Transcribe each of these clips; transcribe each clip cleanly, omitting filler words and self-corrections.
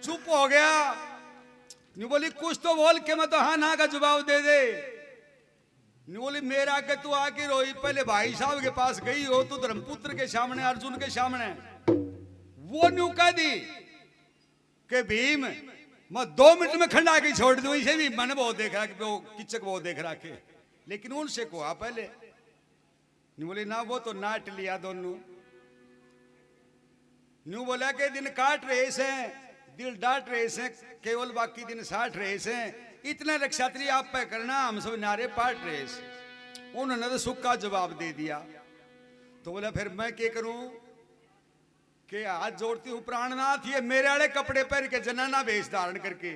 चुप हो गया। न्यू बोली कुछ तो बोल के मैं तो हाँ ना का जवाब दे दे। न्यू बोली मेरा के तू आके रोई, पहले भाई साहब के पास गई हो तू धर्मपुत्र के सामने, अर्जुन के सामने। वो न्यू कह दी कि भीम मैं 2 मिनट में खंडा के छोड़ दूं, इसे भी मन बहुत देख रहा कि वो किचक बहुत देख रहा के, लेकिन उनसे को पहले। न्यू बोली ना वो तो नाट लिया दोनों। न्यू बोला के दिन काट रहे से दिल डांट रहे से, केवल बाकी दिन 60 रहे से, इतने रक्षात्री आप पे करना हम सब नारे पाट रहे से। उन्होंने तो सुक्का जवाब दे दिया। तो बोला फिर मैं क्या करूं कि हाथ जोड़ती हूँ प्राणनाथ, ये मेरे वाले कपड़े पहन के जनाना वेश धारण करके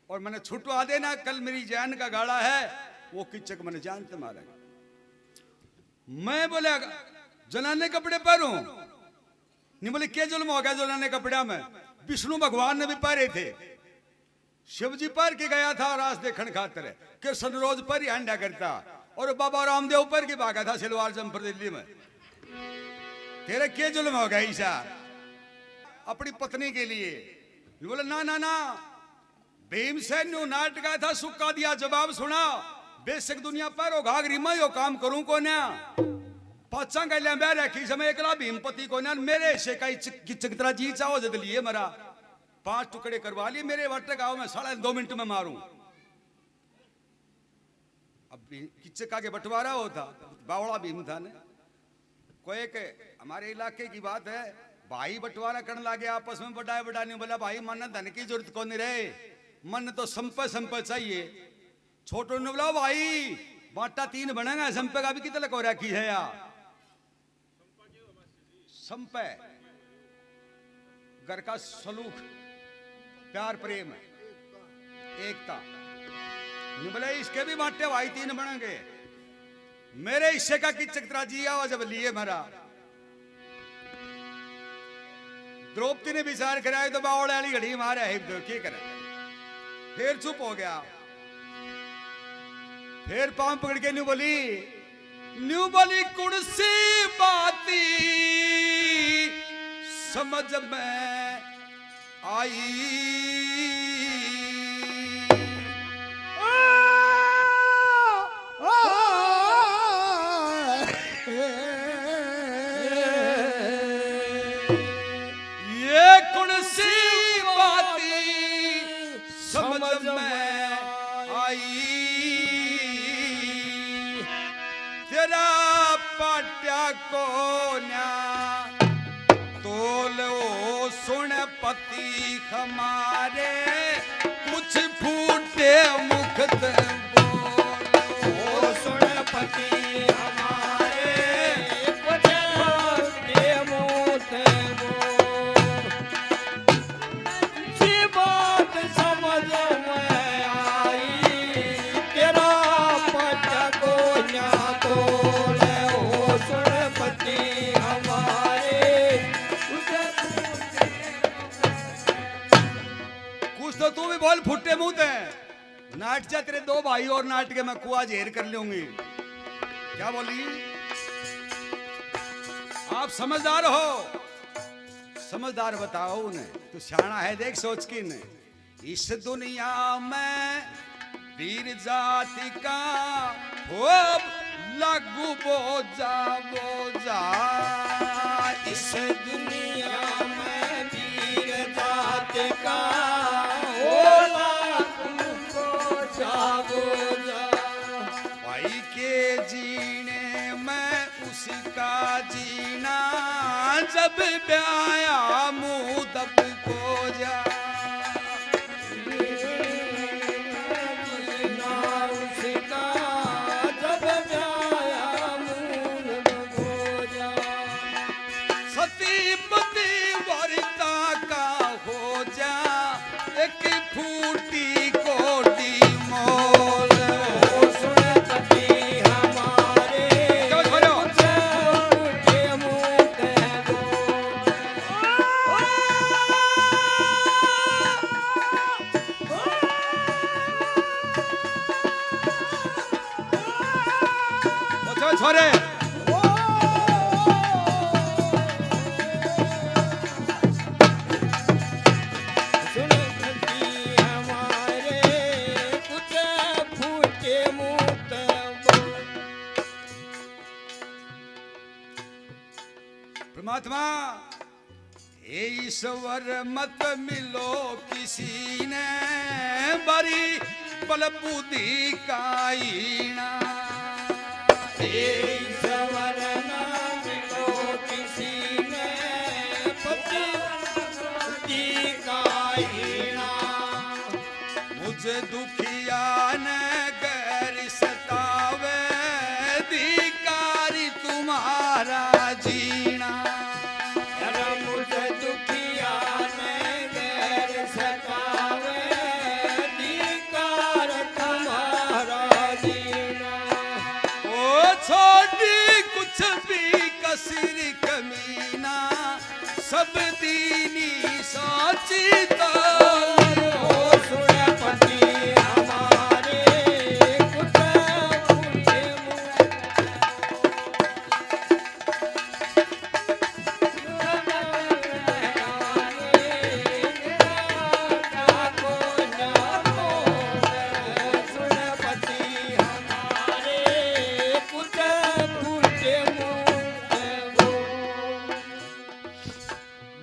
और मैंने छुटवा देना, कल मेरी जान का गाड़ा है, वो किचक मैंने जान से मारा। मैं बोला जनाने कपड़े पहनूं? नहीं बोले क्या जुल्म हो गया जनाने कपड़ा में? विष्णु भगवान ने भी पहरे थे, शिव जी पर के गया था रास देखने खातिर, कृष्ण रोज पर ही अंडा करता, और बाबा रामदेव पर के भागा था सिलवार जमपुर दिल्ली में। तेरे क्या जुल्म हो गया ईसा अपनी पत्नी के लिए? बोले ना ना ना, भीमसेन ने नाट गाया था, सुक्का दिया जवाब सुना, बेशक दुनिया पर हो घाघरी मैं यो काम करूं को ना, पाचा गलिया बह रखी समय एकला भीमपति को ना, मेरे हिस्से का चिकतरा जी चाहो जद लिए मरा, 5 टुकड़े करवा लिए, मेरे वट गाँव में 2.5 मिनट में मारूं। अब किचका के बंटवारा होता, बावड़ा भीम था ने, कोई एक हमारे इलाके की बात है, भाई बंटवारा करने लगे आपस में, बड़ा बड़ा नहीं बोला भाई मन धन की जरूरत कौन रहे, मन तो संपय चाहिए। छोटो ने बोला भाई बाटा 3 बनेगा, संपय का भी कितना को रखी है यार, संपय घर का सलूक प्यार प्रेम एकता। नहीं बोले इसके भी बांटे भाई 3 बनेंगे, मेरे हिस्से का किचक जी आवाज जब लिए मरा। द्रौपदी ने विचार कराया तो बावड़े वाली घड़ी मारे है तो क्या करे, फिर चुप हो गया। फिर पांव पकड़ के न्यू बोली कुर्सी बाती समझ में आई, पति हमारे कुछ फूटे मुख बोलो, सुन पति हमारे कुछ फूटे मुख बोलो, जी बात समझ में आई, तेरा पट को ना तोले, ओ सुन पति हमारे तो तू भी बोल फुट्टे मुंह थे, नाट जा तेरे 2 भाई और नाट के मैं कुआ झेर कर लूंगी। क्या बोली? आप समझदार हो, समझदार बताओ उन्हें, तू शाना है देख सोच की ने। इस दुनिया में वीर जाति का हो लागू बोझा बोझा, इस दुनिया में वीर जाति का भाई के जीने में उसका जीना, जब ब्याया मुँह दब को जा, उसका जब ब्याया मुँह दब को जा, सती पति वरिता का हो जा, एक फूटी कोडी मोल, सुन पति हमारे कुछ फूटे मुख बोल, छोरे सुन ईश्वर मत मिलो किसी ने बड़ी बल बुद्धि काईना ईश्वर न मिलो किसी ने पति बुद्धि काईना मुझे दुखिया ने गैर सतावे धिकारी तुम्हारा जीना मुझे दुखिया ने गैर सतावे धिकार तुम्हारा जीना ओ छोटी कुछ भी कसर कमीना सब दीनी साची तो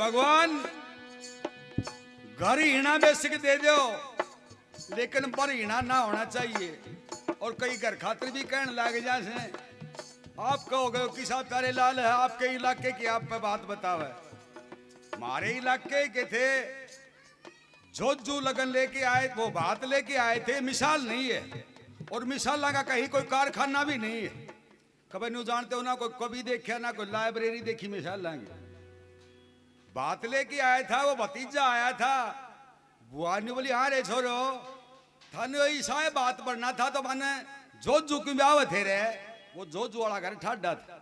भगवान घर हीना बेसिक दे दो लेकिन पर हीना ना होना चाहिए। और कई घर खातिर भी कहने लग जाए आप कहोगे कि साहब प्यारे लाल है आपके इलाके की आप पे बात बतावे हमारे इलाके के थे जोजू लगन लेके आए वो बात लेके आए थे मिसाल नहीं है और मिसाल का कहीं कोई कारखाना भी नहीं है कभी नहीं जानते हो ना कोई कभी देखा ना कोई लाइब्रेरी देखी मिसाल लाएंगे बात लेके आया था वो भतीजा आया था बुआ ने बोली हाँ रे छोरो थाने ऐसा बात पढ़ना था तो मैंने जोजू की ब्याह थे रे वो जोजू वाला घर ठाडा था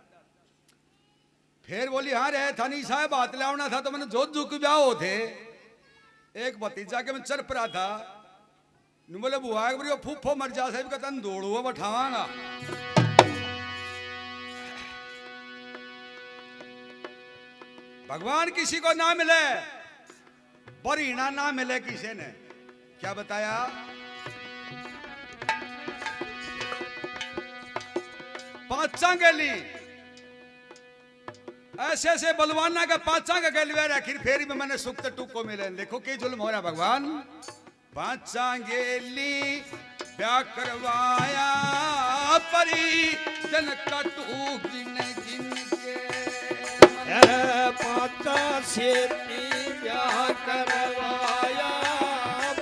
फिर बोली हाँ रे थाने ऐसा बात ले आना था तो मैंने जोजू की ब्याह थे एक भतीजा के मैं चल पड़ा था बोले बुआ बोली फूफो मर जा साहब का दौड़ू बैठावागा भगवान किसी को ना मिले बरीना ना मिले किसी ने क्या बताया पांचा गेली ऐसे ऐसे बलवाना का पांचा का गलवे आखिर फेरी में मैंने सुख टूक को मिले देखो कि जुल्म हो रहा भगवान पांचा गेली ब्याह करवाया परी जन कटू गिन गिन के पाता सेती ब्याह करवाया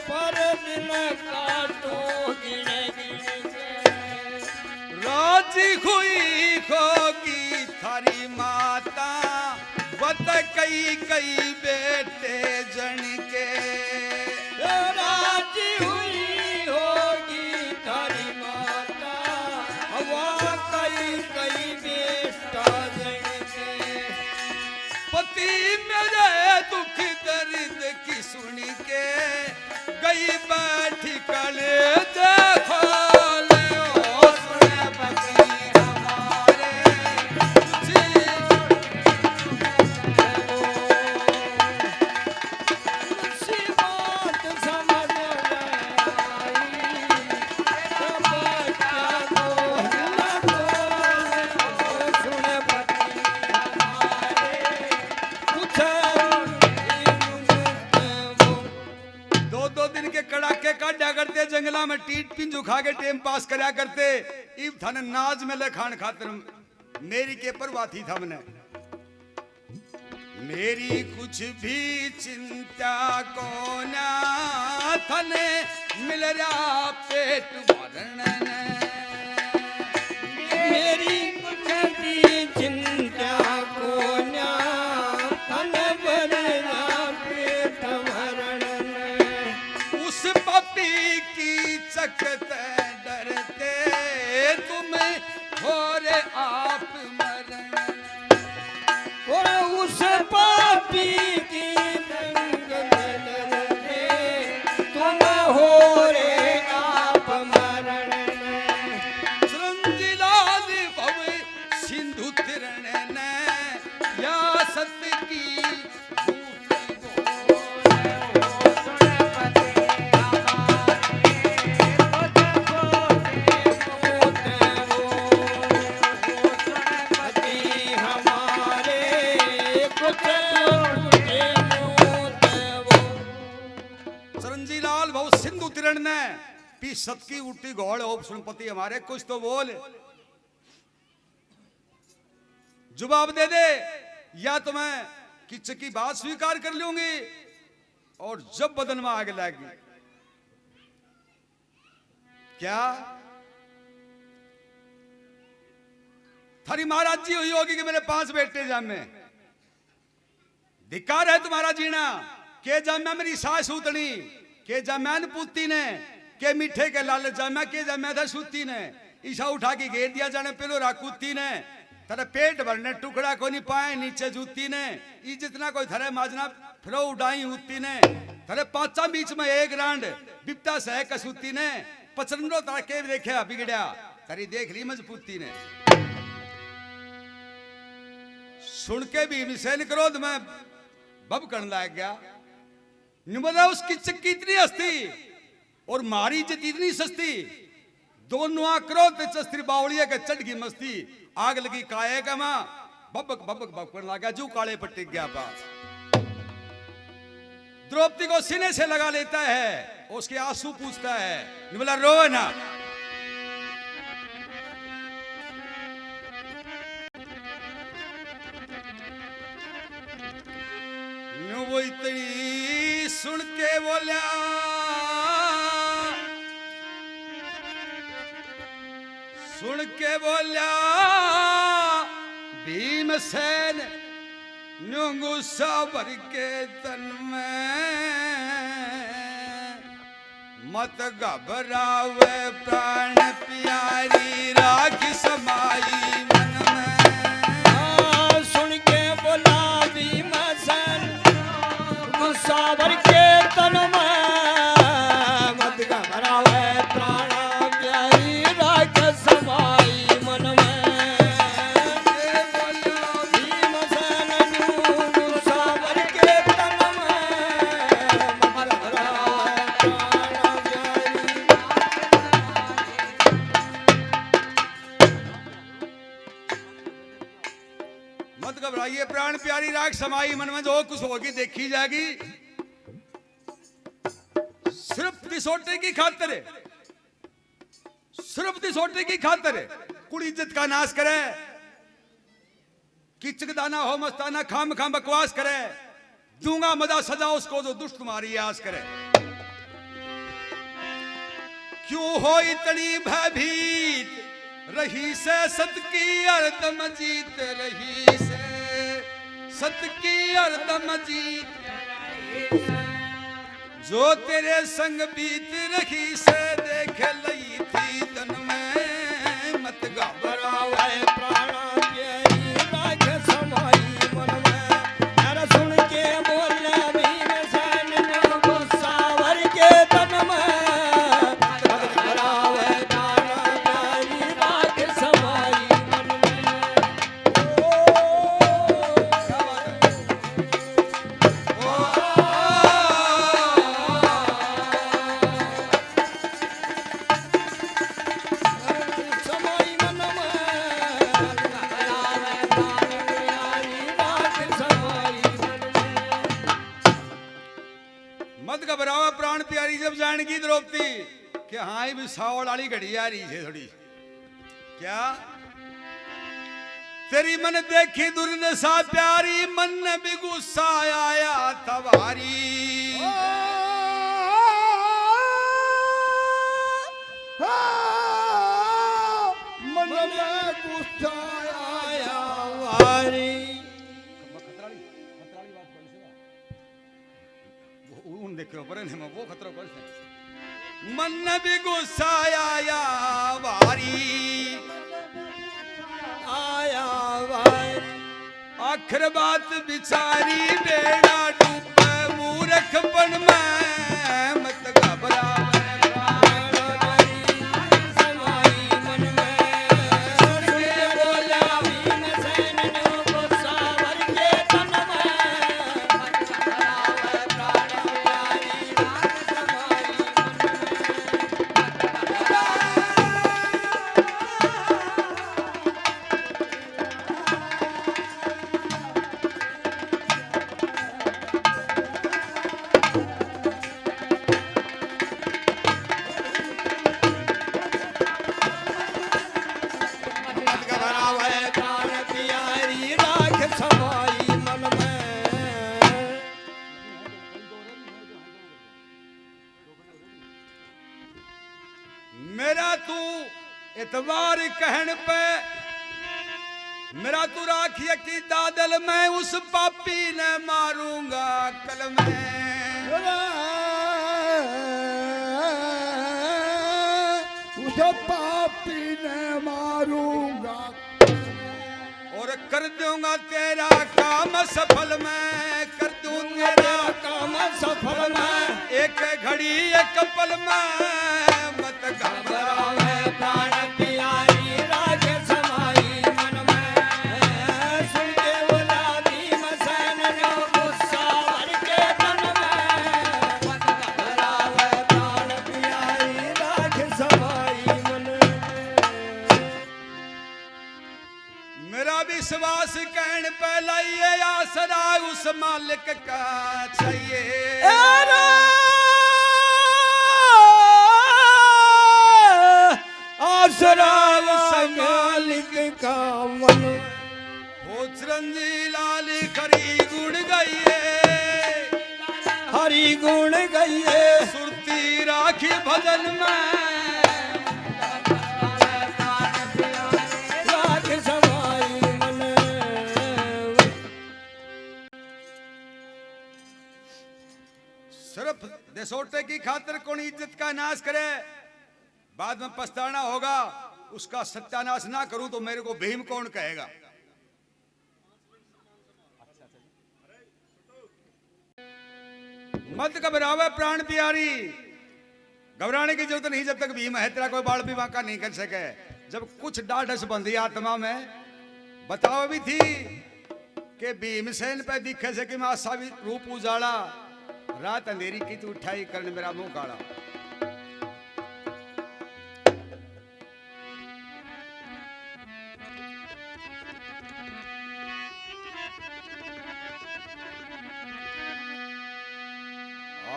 पर दिन काटो गिन गिन के राजी हुई होगी थारी माता बत कई कई बेटे जन के राजी हुई होगी थारी माता हवा कई कई बेटा जन के पति मेरे दुख दर्द की सुन के गई बैठी कले देखो ले ओ सुने पति हमारे सी बात समझ आई तब क्या सुने पति हमारे कुछ दो दिन के कड़ाके काटा करते जंगला में टीट पिंजू खा के टाइम पास करया करते इब थन नाज में ले खान खातिर मेरी के परवाह थी थमने मेरी कुछ भी चिंता को ना थने मिल रहा पेट भरण मेरी कुछ चिंता को ना तन भरना पेट भरण उस पपी की चकते डरते तुम हो रे आप मरण और उस पापी की दंगल डरते तुम हो रे आप मरण सृंजिलाल भव सिंधु तिरण ने या सत्य की चरंजी लाल भाव सिंधु तिरण ने पी सत की उठी घोड़ हो सुनपति हमारे कुछ तो बोल जवाब दे दे या तो मैं किच्च की बात स्वीकार कर लूंगी और जब बदन में आग लगी क्या थारी महाराज जी हुई होगी कि मेरे 5 बेटे जामे धिक्कार है तुम्हारा जीना के जाम्या मेरी सास उतनी के जाम्या न पूती ने के मीठे के लाल जाम्या के जाम्या था सूती ने ईशा उठा के घेर दिया जाने पेलो राकूती ने तेरे पेट भरने टुकड़ा को नहीं पाए नीचे जूती ने ई जितना कोई थरे माजना फिरो उड़ाई उती ने तेरे 5 बीच में एक रांड बिपता सह कसूती ने पचरंडो तारा के देखा बिगड़या तेरी देख ली मजबूती ने सुन के भी मिसेन क्रोध में बब करने लग गया निमला उसकी चक्की इतनी हस्ती और मारी जित इतनी सस्ती दोनों क्रोध चस्त्री बावड़िया के चढ़ गई मस्ती आग लगी काये का मां बबक बबक बब करने लगा जू काले पर टिक गया बाप द्रौपदी को सीने से लगा लेता है उसके आंसू पूछता है निमला रो ना वो इतनी सुन के बोला भीमसेन गुस्सा भर के तन में मत घबरावे प्राण प्यारी राखी समाई मन में सुन के बोला भीमसेन गुस्सा भर के तन में मत घबरावे प्राण प्यारी राख समाई मन में भीमसेन गुस्सा भर के तन में मत घबरावे प्राण प्यारी मत घबराइए प्राण प्यारी राख समाई मन में जो कुछ होगी देखी जाएगी सिर्फ दिसोटे की खातिर कुड़ी इज्जत का नाश करे किचक दाना हो मस्ताना खाम खाम बकवास करे दूंगा मजा सजा उसको जो दुष्ट तुम्हारी आस करे क्यों हो इतनी भयभीत रही से सत की अर्दम जीत रही से सत की अर्दम जीत जो तेरे संग बीत रही से देख लई थी तन में मत घबरावे प्राण प्यारी राख समाई मन में अरे सुन के बोले भीमसेन गुस्सा भर के तन में मत घबरावे प्राण प्यारी राख समाई मन में समाई मन में घबरावे प्राण प्यारी राख समाई मन में मत घबराओ प्राण प्यारी जब जानेगी द्रौपदी कि हाँ ये भी सावड़ वाली घड़ी आ रही है थोड़ी क्या तेरी मन देखी दुर्दशा प्यारी मन में भी गुस्सा आया तवारी मन में गुस्सा आया वारी उन देखो पर वो खतरा कर मन में भी गुस्सा आया वारी आया वारी आखिर बात बिचारी बेड़ा डूबे मूर्खपन में मत घबरावे प्राण प्यारी समाई मन में सुन के बोला भीमसेन गुस्सा भर के तन में मत घबरावे प्राण प्यारी राख समाई मन में मेरा तू इतवार कहन पे मेरा तू राखिए की दादल मैं उस पापी ने मारूंगा कल मैं उसे पापी ने मारूंगा और कर दूंगा तेरा काम सफल मैं कर दूं तेरा काम सफल मैं एक घड़ी एक पल में मत घबरावे प्राण प्यारी राज समाई मन में सुन के बोला भीमसेन ने गुस्सा भर के तन में मत घबरावे प्राण प्यारी राज समाई मन मेरा विश्वास कहन पे लाइए आसरा उस मालिक का चाहिए आसरा मालिक का मन हो चिरंजी लाल खरी गुण गई हरि गुण गइए सुरती राखी भजन में राज समाई मन सिर्फ देशोटे की खातिर कौन इज्जत का नाश करे बाद में पछताना होगा उसका सत्यानाश ना करूं तो मेरे को भीम कौन कहेगा मत घबरावे प्राण प्यारी घबराने की जरूरत नहीं जब तक भीम है तेरा कोई बाल भी वाका नहीं कर सके जब कुछ डाढ़स बंधी आत्मा में बताओ भी थी कि भीमसेन पे दिखे से कि मैं आशा रूप उजाड़ा रात अंधेरी की तू उठाई करने मेरा मुंह काड़ा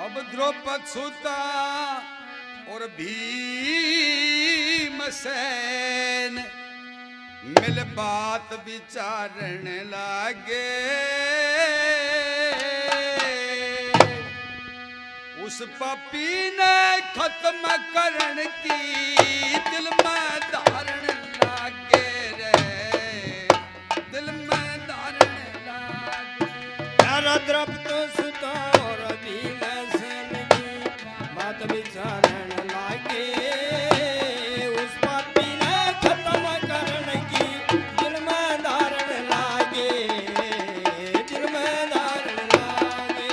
अब द्रौपद सुता और भीमसेन मिल बात विचारण लागे उस पपी ने खत्म करण की दिल में धारण लागे रे दिल में धारण लागे द्रप्त सुता और भीमसेन की बात विचारण लागे उस पापी ने खत्म करण की दिल में धारण लागे दिल में धारण लागे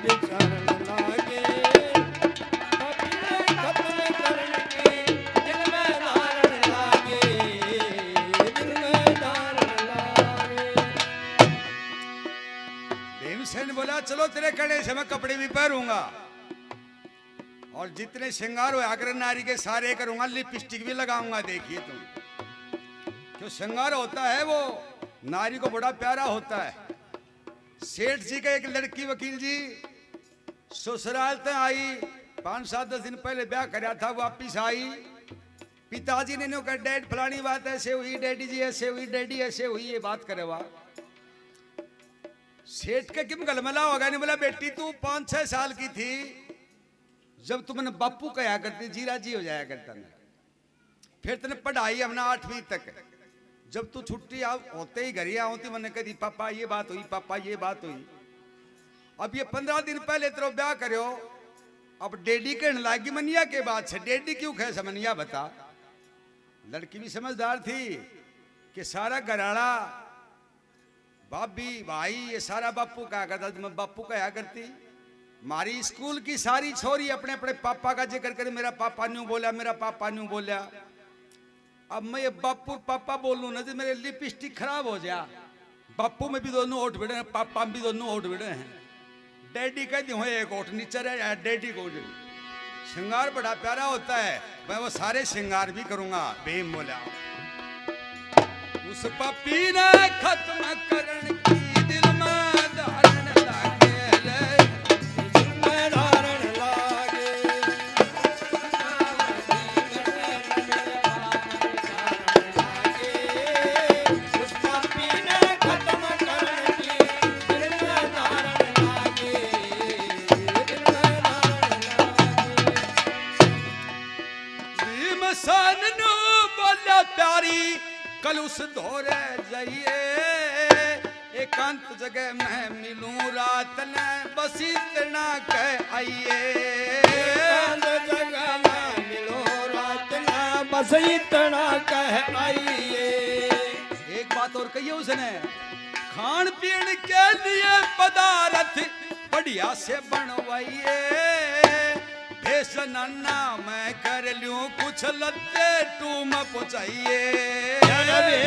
विचारण लागे पापी ने खत्म करण की दिल में धारण लागे दिल में धारण लागे भीमसेन बोला चलो तेरे कहने से मैं कपड़े भी पहनूंगा और जितने श्रृंगार हुआ कर नारी के सारे करूंगा लिपस्टिक भी लगाऊंगा देखिए तुम जो श्रृंगार होता है वो नारी को बड़ा प्यारा होता है सेठ जी का एक लड़की वकील जी ससुराल तक आई 5-7-10 दिन पहले ब्याह कराया था वापिस आई पिताजी ने कहा डैड फलानी बात ऐसे हुई डैडी जी ऐसे हुई डैडी ऐसे हुई ये बात करे वाह सेठ का किम गलमला होगा नहीं बोला बेटी तू 5-6 साल की थी जब तुमने बापू कहा करती जीरा जी हो जाया करता ना फिर तूने पढ़ाई हमने 8वीं तक जब तू छुट्टी होते ही घर ही होती मैंने कही पापा ये बात हुई पापा ये बात हुई अब ये 15 दिन पहले तेरा ब्याह करो अब डैडी कहने लागी मनिया के बाद से डैडी क्यों कहे समनिया बता लड़की भी समझदार थी कि सारा घराना भाभी भाई ये सारा बापू कहा करता मैं बापू कहा करती मारी स्कूल की सारी छोरी अपने अपने पापा का जिक्र करे मेरा पापा न्यू बोला मेरा पापा न्यू बोला अब मैं ये बापू पापा बोलूं ना तो मेरे लिपस्टिक खराब हो जा बापू में भी दोनों ओठ बिड़े हैं पापा में भी दोनों ओठ बिड़े हैं डैडी कहती हूँ एक ओठ नीचे है डैडी को श्रृंगार बड़ा प्यारा होता है मैं वो सारे श्रृंगार भी करूंगा भीम बोला उस पपी ने खत्म करण की दिल में धारण लागे दिल में धारण लागे उस पापी ने खत्म करण की दिल में धारण लागे दिल उस धोरे जाइए एकांत जगह में मिलूं रात ने बस इतना कह आइए एकांत जगह में मिलो रात ने बस इतना कह आइए। एक बात और कही है उसने खान पीन के लिए पदार्थ बढ़िया से बनवाइए भेष नन्ना मैं कर लूं कुछ लत्ते टूम पहुंचाइए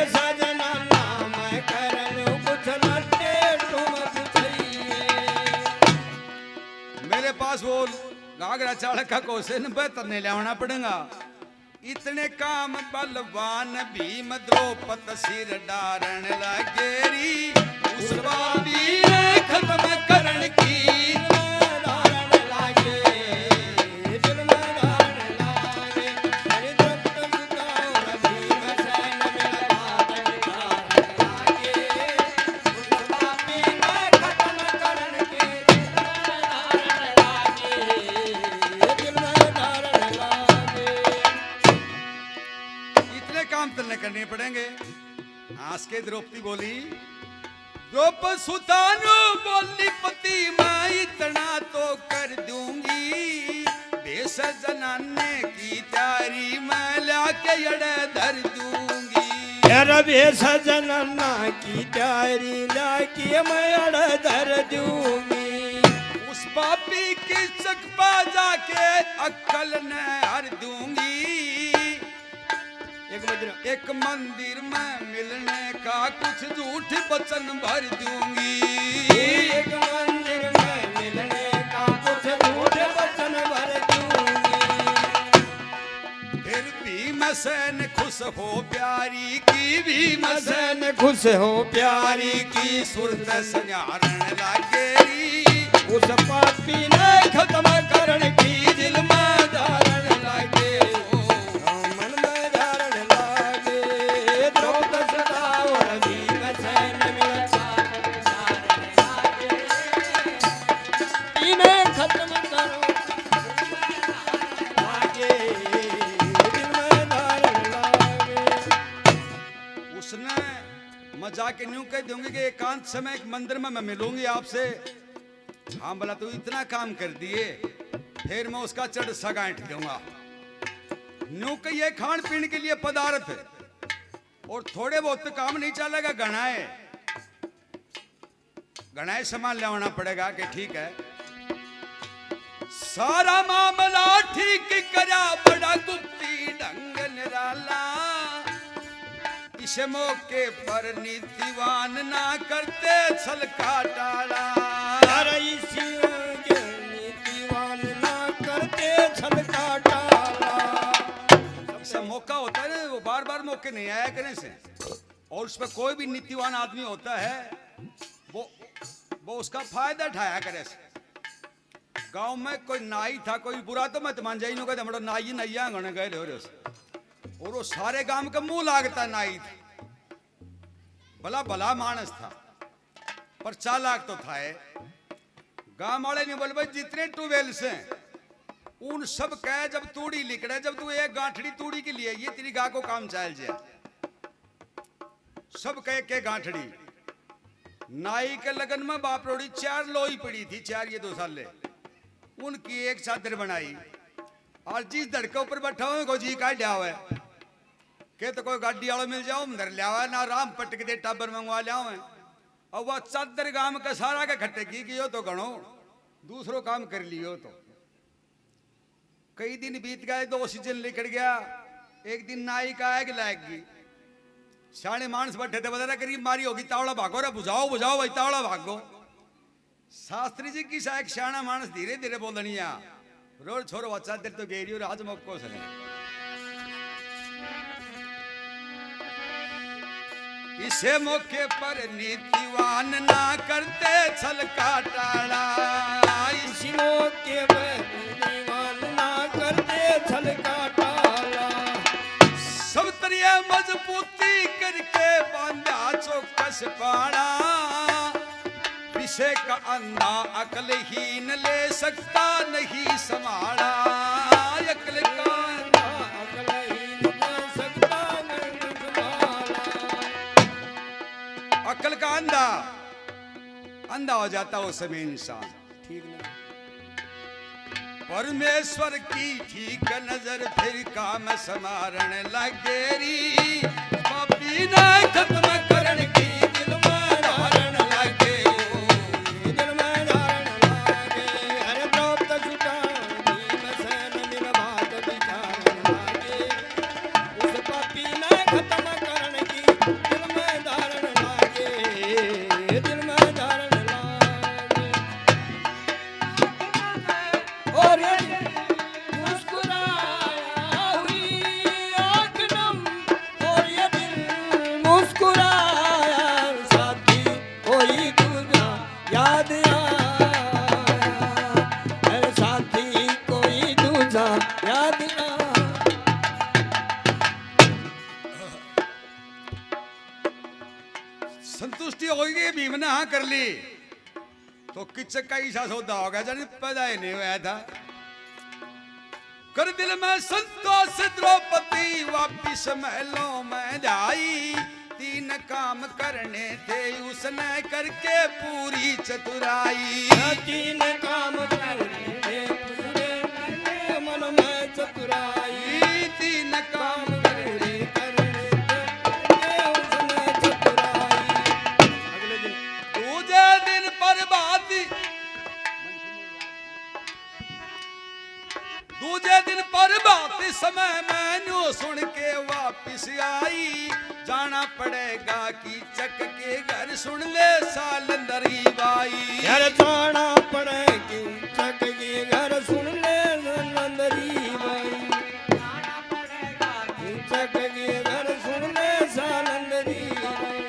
सजना नाम कर लूं कुछ लत्ते टूम पहुंचाइए। मेरे पास वो घाघरा चाड़क का क्वेश्चन बेहतर नहीं लाना पड़ेगा इतने काम बलवान भीम द्रौपद सिर डारण लगेरी उस बाबी ने खत्म करण की धारण लागे दिल में धारण लागे हरि द्रौपद सुदार भीम सैन मेरा धारण लागे उस बापी ने खत्म करण की धारण लागे दिल में धारण लागे। इतने काम तलने करने पड़ेंगे हंस के द्रौपदी बोली द्रौपद सुतानु बोली पति मैं इतना तो कर दूंगी देश जनाने की तैयारी मैं लाके अड़े धर दूंगी रवि सजनना की तैयारी लाके मैं अड़ धर दूंगी उस पापी की चकपा जाके अक्कल न हर दूंगी एक मंदिर में मिलने का कुछ झूठ वचन भर दूंगी एक मंदिर में मिलने का कुछ झूठ वचन भर दूंगी। फिर भी मसन खुश हो प्यारी की भी मसन मसन खुश हो प्यारी प्यारी की सुरत संयारण लागेरी उस पापी ने खत्म करण की दिल में धारण लागे मन में धारण लागे द्रौपद सदा और भीम सैन मेरा धारण लागे इन्हें खत्म करो लागे दिल में धारण लागे। उसने मजाक न्यू कह दूंगी कि एकांत समय एक मंदिर में मैं मिलूंगी आपसे हाँ बोला तू इतना काम कर दिए फिर मैं उसका चढ़ सगांठ दूंगा न्यू के ये खान पीन के लिए पदार्थ है और थोड़े बहुत तो काम नहीं चलेगा गणाए सामान लाना पड़ेगा कि ठीक है सारा मामला ठीक करा बड़ा गुप्ती ढंग निराला इस मौके पर नीतिवान ना करते छल का टाला नीतिवान ना करते छल का टाला। ऐसा मौका होता है ना वो बार बार मौके नहीं आया करने से और उसमें कोई भी नीतिवान आदमी होता है वो उसका फायदा उठाया करे से गांव में कोई नाई था कोई बुरा तो मत मान जाइए कहते हमारा नाई नैया गणे गए रहे और वो सारे गांव का मुंह लागता नाई था भला भला मानस था पर चालाक तो था गांव वाले ने बोले भाई जितने ट्यूबवेल्स हैं उन सब कह जब तूड़ी लिकड़े जब तू एक गांठड़ी तूड़ी के लिए ये तेरी गाय को काम चाल जाए सब कह के गांठड़ी नाई के लगन में बाप रोड़ी 4 लोई पड़ी थी 4 ये 2 साल ले उनकी एक चादर बनाई और जिस धड़के ऊपर बैठा हुआ को जी का लिया हुआ है के तो कोई गाड़ी वाला मिल जाओ अंदर लिया हुआ ना राम पटक दे टाबर मंगवा लिया हुआ और वह चादर गांव का सारा के खट्टे की हो तो गणो दूसरो काम कर लियो तो कई दिन बीत गए 2 सीजन निकल गया एक दिन नाई का आग लाएगी सियाने मानस बैठे थे बता करीब मारी होगी तावड़ा भागो रे बुझाओ बुझाओ भाई तावड़ा भागो शास्त्री जी की शायद सियाना मानस धीरे धीरे बोलनिया रोज छोरो बच्चा देर तो गेरी और आज मौको से इसे मौके पर नीतिवान ना करते छल का टाड़ा इसी मौके पर नीतिवान ना करते छल का टाला सब तरिया मजबूती करके बांधा चौकस पाड़ा विषय का अंधा अकलहीन ले सकता नहीं संभाला अकल का अकलहीन ले सकता नहीं संभाला अकल का अंधा अंधा हो जाता उस समय इंसान। ठीक नहीं। परमेश्वर की ठीक नजर फिर काम समारण लगेरी, पापी ने खत्म करण की दिल में धारण लगे। दिल में धारण लागे, अरे प्राप्त छुटा भीम सैन बिन बात विचारण लागे। उस पापी ने खत्म करण की दिल में धारण लागे, दिल में धारण लागे। और ये मुस्कुराया हुई आँख नम, और ये दिल मुस्कुराया साथी कोई दूजा याद आया, अरे साथी कोई दूजा याद आया। संतुष्टि होगी भीम ने हाँ कर ली तो किचक का ईसा सौदा होगा, जाने पैदा ही नहीं हुआ था। कर दिल में संतोष द्रौपदी वापिस महलों में जाई, तीन काम करने थे उसने करके पूरी चतुराई। तीन काम करने पूरे मन में चतुराई, तीन काम करने उसने चतुराई। अगले दिन दूजे दिन बर्बादी, दूजे दिन बर्बादी समय मैंने सुन के वापिस आई, जाना पड़ेगा कि चक के घर सुन ले सालंदरी बाई। यार जाना पड़ेगी चक के घर सुन ले सालंदरी बाई, जाना पड़ेगा कि चक के घर सुन ले सालंदरी बाई।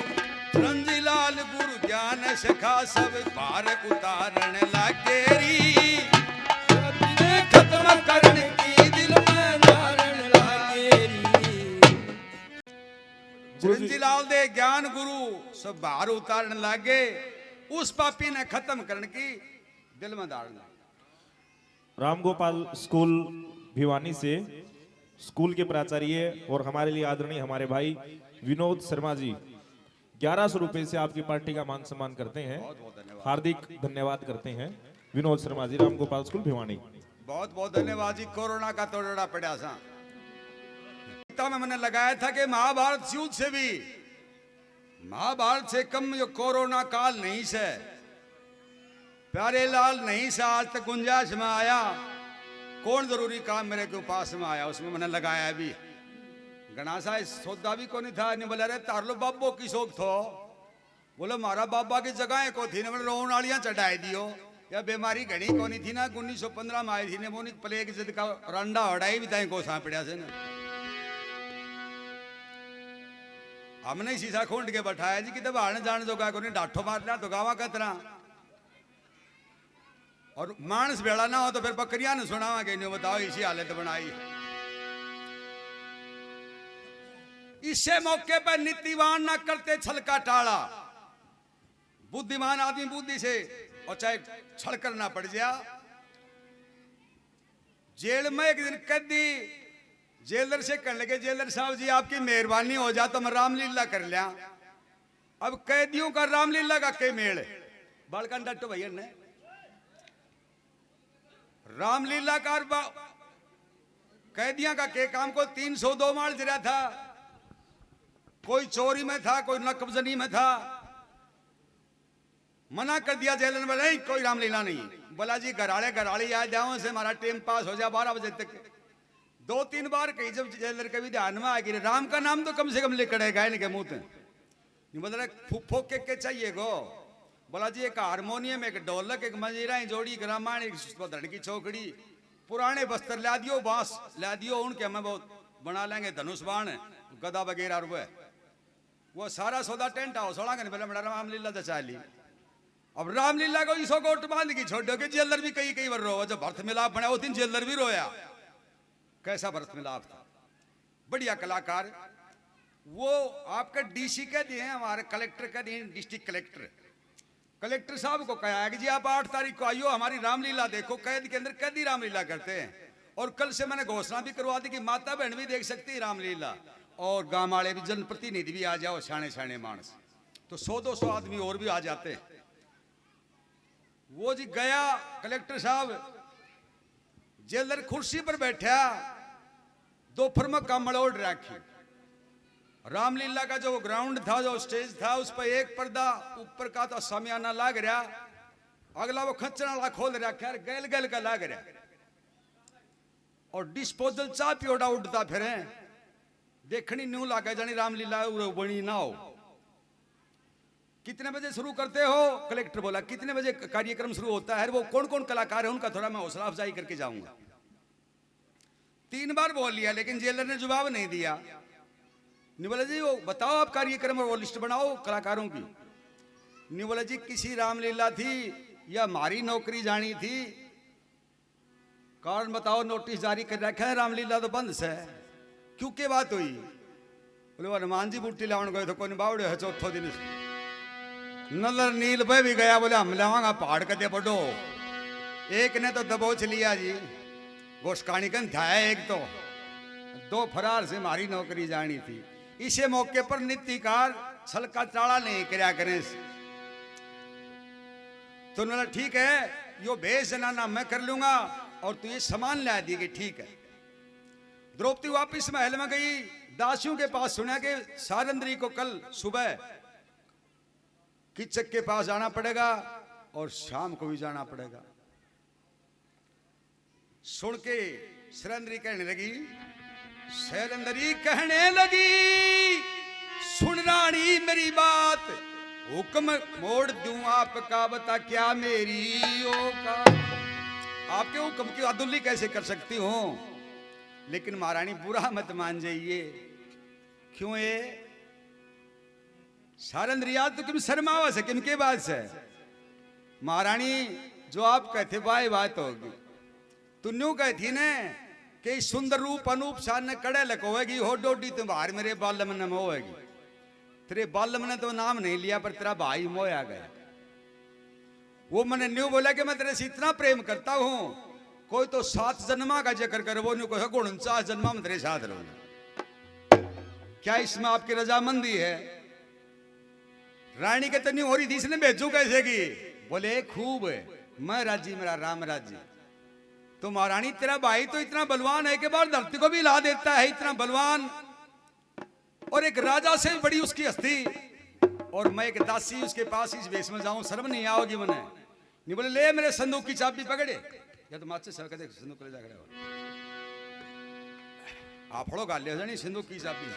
रंजीलाल गुरु ज्ञान सिखा सब पार उतारण लागेरी, खत्म करण की दिल में धारण लागेरी। रंजीलाल दे ज्ञान गुरु सब बाहर उतारण लागे, उस पापी ने खत्म करण की दिल में धारण लागे। रामगोपाल स्कूल भिवानी से स्कूल के प्राचार्य और हमारे लिए आदरणीय हमारे भाई विनोद शर्मा जी 1100 रुपए से आपकी पार्टी का मान सम्मान करते हैं। हार्दिक धन्यवाद करते हैं विनोद शर्मा जी, रामगोपाल स्कूल भिवानी। बहुत बहुत धन्यवाद जी। कोरोना का तोड़ना पड़ा सा में मैंने लगाया था कि महाभारत युद्ध से भी, महाभारत से कम जो कोरोना काल नहीं से, प्यारे लाल नहीं से आज तक गुंजाइश में आया। कौन जरूरी काम मेरे के पास में आया, उसमें मैंने लगाया भी। गणासा सौदा भी को नहीं था, नहीं बोला रे तार लो बाबो की शौक थो, बोले मारा बाबा की जगह को थी, ने रोन वालियां चढ़ाई दियो, या बीमारी घनी को नहीं थी ना 1915 में आई थी ने, वो प्लेग जिद का रंडा हड़ाई भी ताई को सांपड़िया से ना। हमने शीशा खोंड के बैठाया जी कि तब आने जाने जो को नहीं डाठो मार लिया तो गावा कतरा, और मानस बेड़ा ना हो तो फिर बकरियां ने सुनावा के नहीं, बताओ इसी हालत बनाई। इसे मौके पर नीतिवान ना करते छल का टाला, बुद्धिमान आदमी बुद्धि से और चाहे छल करना पड़ गया। जेल में एक दिन कैदी जेलर से कहने लगे, जेलर साहब जी आपकी मेहरबानी हो जा तो मैं रामलीला कर लिया। अब कैदियों का रामलीला का के मेल बालकन डटो भैया ने रामलीला का कैदियां का के काम को 302 मार जरा था, कोई चोरी में था, कोई नकबजनी में था। मना कर दिया जेलर में, नहीं कोई रामलीला नहीं। बोला जी घराड़े घराड़ी आ जाओ से हमारा टाइम पास हो जाए 12 बजे तक। 2-3 बार कही जब जेलर के भी ध्यान में आ गई, राम का नाम तो कम से कम लिखड़ेगा इनके मुंह पे। बोला फूक के चाहिए गो। बोला जी एक हारमोनियम, एक ढोलक, एक मंजीरा, जोड़ी ग्रामायण, एक धड़ की चौकड़ी, पुराने बस्तर ला दियो, बांस ला दियो, उनके हमें बहुत बना लेंगे धनुष बाण गदा वगैरह रुपए। वो सारा सौदा टेंट हाउस होगा पहले बड़ा रामलीला दचा ली। अब रामलीला को इसो गोट बांध की छोड़ो कि जेलर भी कई बार रो, जब भरत मिलाप बना वो दिन जेलर भी रोया। कैसा भरत मिलाप था, बढ़िया कलाकार। वो आपके डीसी के दिए हमारे कलेक्टर के दिए, डिस्ट्रिक्ट कलेक्टर साहब को कहा है कि जी आप 8 तारीख को आइयो हमारी रामलीला देखो। कैद के अंदर कैदी रामलीला करते हैं। और कल से मैंने घोषणा भी करवा दी कि माता बहन भी देख सकती है रामलीला, और गांव वाले भी जनप्रतिनिधि भी आ जाओ, शाने शाने मानस। तो 100-200 आदमी और भी आ जाते। वो जी गया कलेक्टर साहब, जेलर कुर्सी पर बैठा, दोपहर में कमल ओढ़ रखी। रामलीला का जो ग्राउंड था, जो स्टेज था, उस पर एक पर्दा ऊपर का तो सामियाना लाग रहा, अगला वो खच्चर वाला खोल रखा, गैल गैल का लाग रहा, और डिस्पोजल चाह पियोड़ा उड़ता फिरे। देखनी न्यू लागे जानी रामलीला बनी ना हो। कितने बजे शुरू करते हो? कलेक्टर बोला कितने बजे कार्यक्रम शुरू होता है? वो कौन कौन कलाकार है उनका थोड़ा मैं हौसला अफजाई करके जाऊंगा। 3 बार बोल लिया, लेकिन जेलर ने जवाब नहीं दिया। नहीं बोला जी वो बताओ आप कार्यक्रम और वो लिस्ट बनाओ कलाकारों की। नहीं बोला जी किसी रामलीला थी या हमारी नौकरी जानी थी, कारण बताओ, नोटिस जारी कर रखा है, रामलीला तो बंद से। क्यों के बात हुई? बोले हनुमान जी बूटी लावन गए तो कोई बावड़े है चौथो दिन नजर नील पे भी गया, बोले हम लावांगा पहाड़ कदे बड़ो। एक ने तो दबोच लिया जी, गोस्काणिकन था एक तो, 2 फरार से हमारी नौकरी जानी थी। इसे मौके पर नित्यकार छलका चाड़ा नहीं करया करें। तो उन्होंने ठीक है, यो भेज देना ना मैं कर लूंगा, और तू ये सामान ला दिए, ठीक है। द्रौपदी वापिस महल में गई, दासियों के पास सुना कि सारंद्री को कल सुबह किचक के पास जाना पड़ेगा और शाम को भी जाना पड़ेगा। सुन के सारंद्री कहने लगी, सारंद्री कहने लगी, सुन रानी मेरी बात, हुक्म मोड़ दूं आपका, बता क्या मेरी औकात। आपके हुक्म की अदुल्ली कैसे कर सकती हूं, लेकिन महारानी बुरा मत मान जाइए। क्यों ये सारंद्रिया तो किम शर्मावा से किम के बाद से? महारानी जो आप कहते वाह बात होगी, तू न्यू कहती ने कि सुंदर रूप अनूप शान कड़े लकोवेगी, हो डोडी तुम्हार मेरे बालम न मोएगी। तेरे बालम ने तो नाम नहीं लिया, पर तेरा भाई मोया गया। वो मैंने न्यू बोला कि मैं तेरे से इतना प्रेम करता हूं, कोई तो 7 जन्मा का जिक्र करे, वो न्यू कहे 49 जन्मा में तेरे साथ रहूंगा। क्या इसमें आपकी रजामंदी है? रानी के तो नहीं हो रही थी, इसने भेजू कैसे की? बोले खूब है, मैं राजी, मेरा राम राजी। तो महारानी तेरा भाई तो इतना बलवान है कि बार धरती को भी हिला देता है, इतना बलवान, और एक राजा से बड़ी उसकी हस्ती, और मैं एक दासी उसके पास इस वेश में जाऊं, शर्म नहीं आओगी मने? नहीं बोले ले मेरे संदूक की चाबी पकड़े, या तो माचे सर कदे संदूक ले जाकर आप फड़ो गाल ले जानी संदूक की चाबी।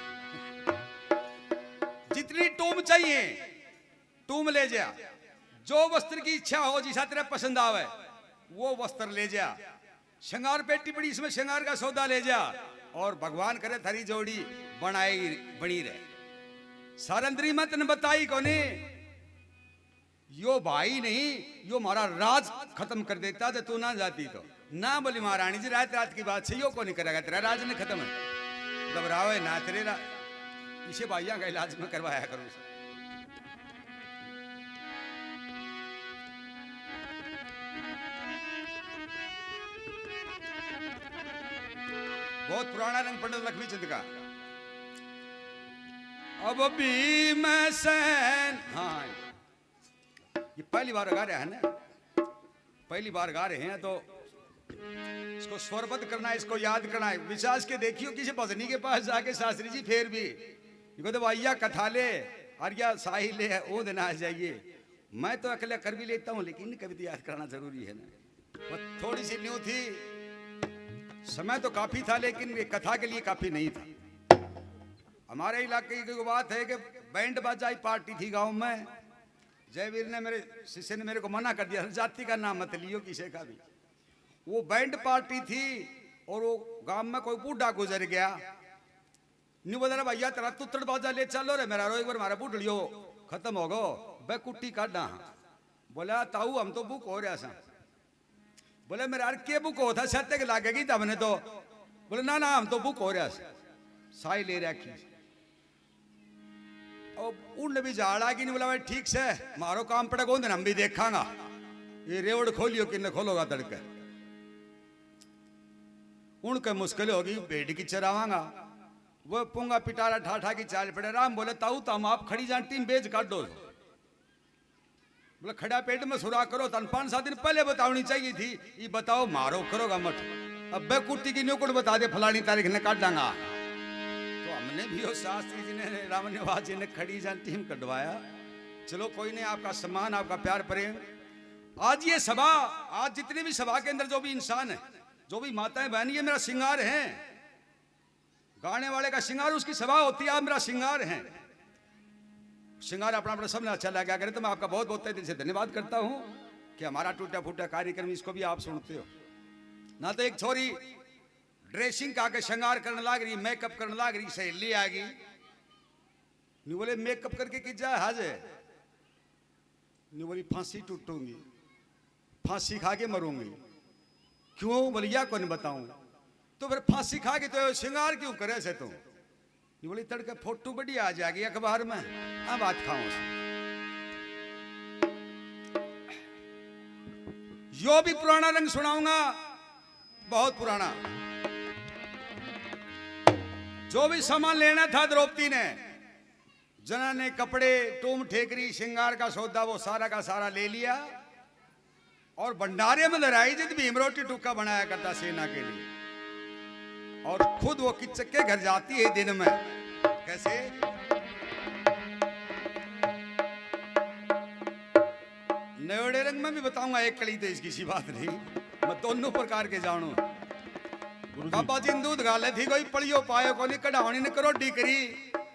जितनी टूम चाहिए टूम ले जा, जो वस्त्र की इच्छा हो, जिसा तेरा पसंद आवे वो वस्त्र ले जा। श्रृंगार पेटी पड़ी, इसमें श्रृंगार का सौदा ले जा, और भगवान करे थारी जोड़ी बनी रहे। सारंद्री मत ने बताई कोने, यो भाई नहीं, यो हमारा राज खत्म कर देता तो तू ना जाती तो। ना बोली महारानी जी रात रात की बात से यो को नहीं करेगा, तेरा राज नहीं खत्म है, घबराओ ना, तेरे इसे भाइया का इलाज में करवाया करो। बहुत पुराना रंग पंडित लक्ष्मी चंद का। अब भी मैं सहन, हाँ ये पहली बार गा रहे हैं ना, पहली बार गा रहे हैं, तो इसको स्वरबद्ध करना है, इसको याद करना है। विश्वास के देखियो किसी भजनी के पास जाके शास्त्री जी फिर भी तो भैया कथा ले आर्या साहिल ले वो देना आ जाइए। मैं तो अकेले कर भी लेता हूँ, लेकिन कभी याद करना जरूरी है ना। थोड़ी सी न्यू थी, समय तो काफी था, लेकिन ये कथा के लिए काफी नहीं था। हमारे इलाके की बात है कि बैंड बाजाई पार्टी थी गांव में। जयवीर ने, मेरे शिष्य ने मेरे को मना कर दिया, जाति का नाम मत लियो किसी का भी। वो बैंड पार्टी थी, और वो गांव में कोई बूढ़ा गुजर गया। नहीं बोला भैया तेरा तुतड़ बाजा ले चलो रे मेरा, एक बार हमारा बूढ़ियो खत्म हो गो, बे कुट्टी काटा। बोला ताऊ हम तो बुक हो रहा सा। बोले मेरा यार के बुक होता सत्य के लागेगी तब ने तो। बोले ना ना हम तो बुक हो रहा साई ले रखी। उन भी झाड़ आ गई। नहीं बोला भाई ठीक से मारो काम पड़ेगा, उन दिन हम भी देखांगा। ये रेवड़ खोलियो कि न खोलोगा तड़के। उनके मुश्किल होगी, भेड़ की चरावांगा। वो पुंगा पिटारा ठाठा की चाल पड़े। राम बोले ताऊ तम आप खड़ी जान टीम बेच काटो। बोले खड़ा पेट में सुरा करो तन 5-7 दिन पहले बतावनी चाहिए थी। ये बताओ मारो करोगा मत, अब बेकुर्ती की न्यूकुट बता दे फलानी तारीख ने काट डांगा। तो हमने भी वो शास्त्री जी ने राम निवास जी ने खड़ी जान टीम कटवाया। चलो कोई नहीं, आपका सम्मान आपका प्यार प्रेम। आज ये सभा, आज जितने भी सभा के अंदर जो भी इंसान है, जो भी माताएं बहनी, ये मेरा श्रृंगार है। गाने वाले का श्रृंगार उसकी सभा होती है, आप मेरा श्रृंगार है। श्रृंगार अपना अपना सबने अच्छा लगा करे तो मैं आपका बहुत बहुत दिल से धन्यवाद करता हूं कि हमारा टूटा फूटा कार्यक्रम इसको भी आप सुनते हो ना। तो एक छोरी ड्रेसिंग का के श्रृंगार करने लग रही, मेकअप करने लग रही, सहेली आ गई। नहीं बोले मेकअप करके कि जा हाजे, नहीं बोली फांसी टूटूंगी, फांसी खा के मरूंगी। क्यों बोले या कौन बताऊं। तो फिर फांसी खा के तो श्रृंगार क्यों करे से तुम। ये बोली तड़के फोटो बढ़िया आ जाएगी अखबार में, अब बात खाओ। यो भी पुराना रंग सुनाऊंगा, बहुत पुराना। जो भी सामान लेना था द्रौपदी ने, जना ने कपड़े टूम ठेकरी श्रृंगार का सौदा वो सारा का सारा ले लिया और भंडारे में धराई जित भीम रोटी टुक्का बनाया करता सेना के लिए। और खुद वो किचक के घर जाती है दिन में। कैसे? नयोड़े रंग में भी बताऊंगा, एक कड़ी तो इसकी सी बात नहीं, मैं दोनों प्रकार के जानू। बाबा जी दूध गाले थी, कोई पड़ियो पायो को नहीं, कढ़ावनी ने करोडी करी,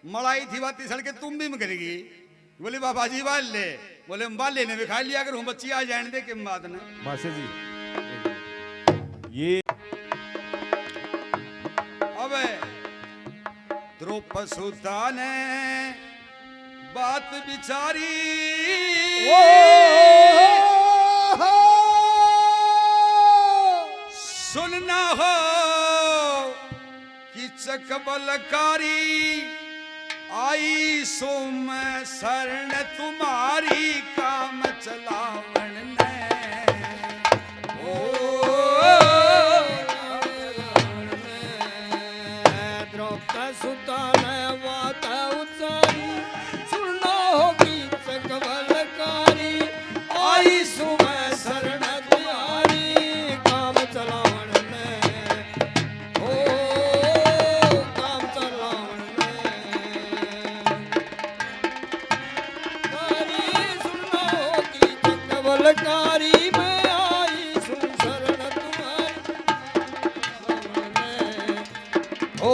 मलाई थी बाती सड़ के तुम भी करेगी। बोले बाबा जी बाल ले, बोले बाले ने भी खा लिया, अगर हूं बच्ची आ जाने दे कि बात ने। मासे जी ये द्रौपदी सुता ने बात बिचारी, सुनना हो कि चकबलकारी आई सो मैं शरण तुम्हारी, काम चलावन ने। सुता ने बात उचारी, सुनना होगी चकबलकारी आई सुबह शरण तुम्हारी, काम चलावन में हो, काम चलावन में सुनना होगी चकबलकारी में आई सुन शरण तुम्हारी ओ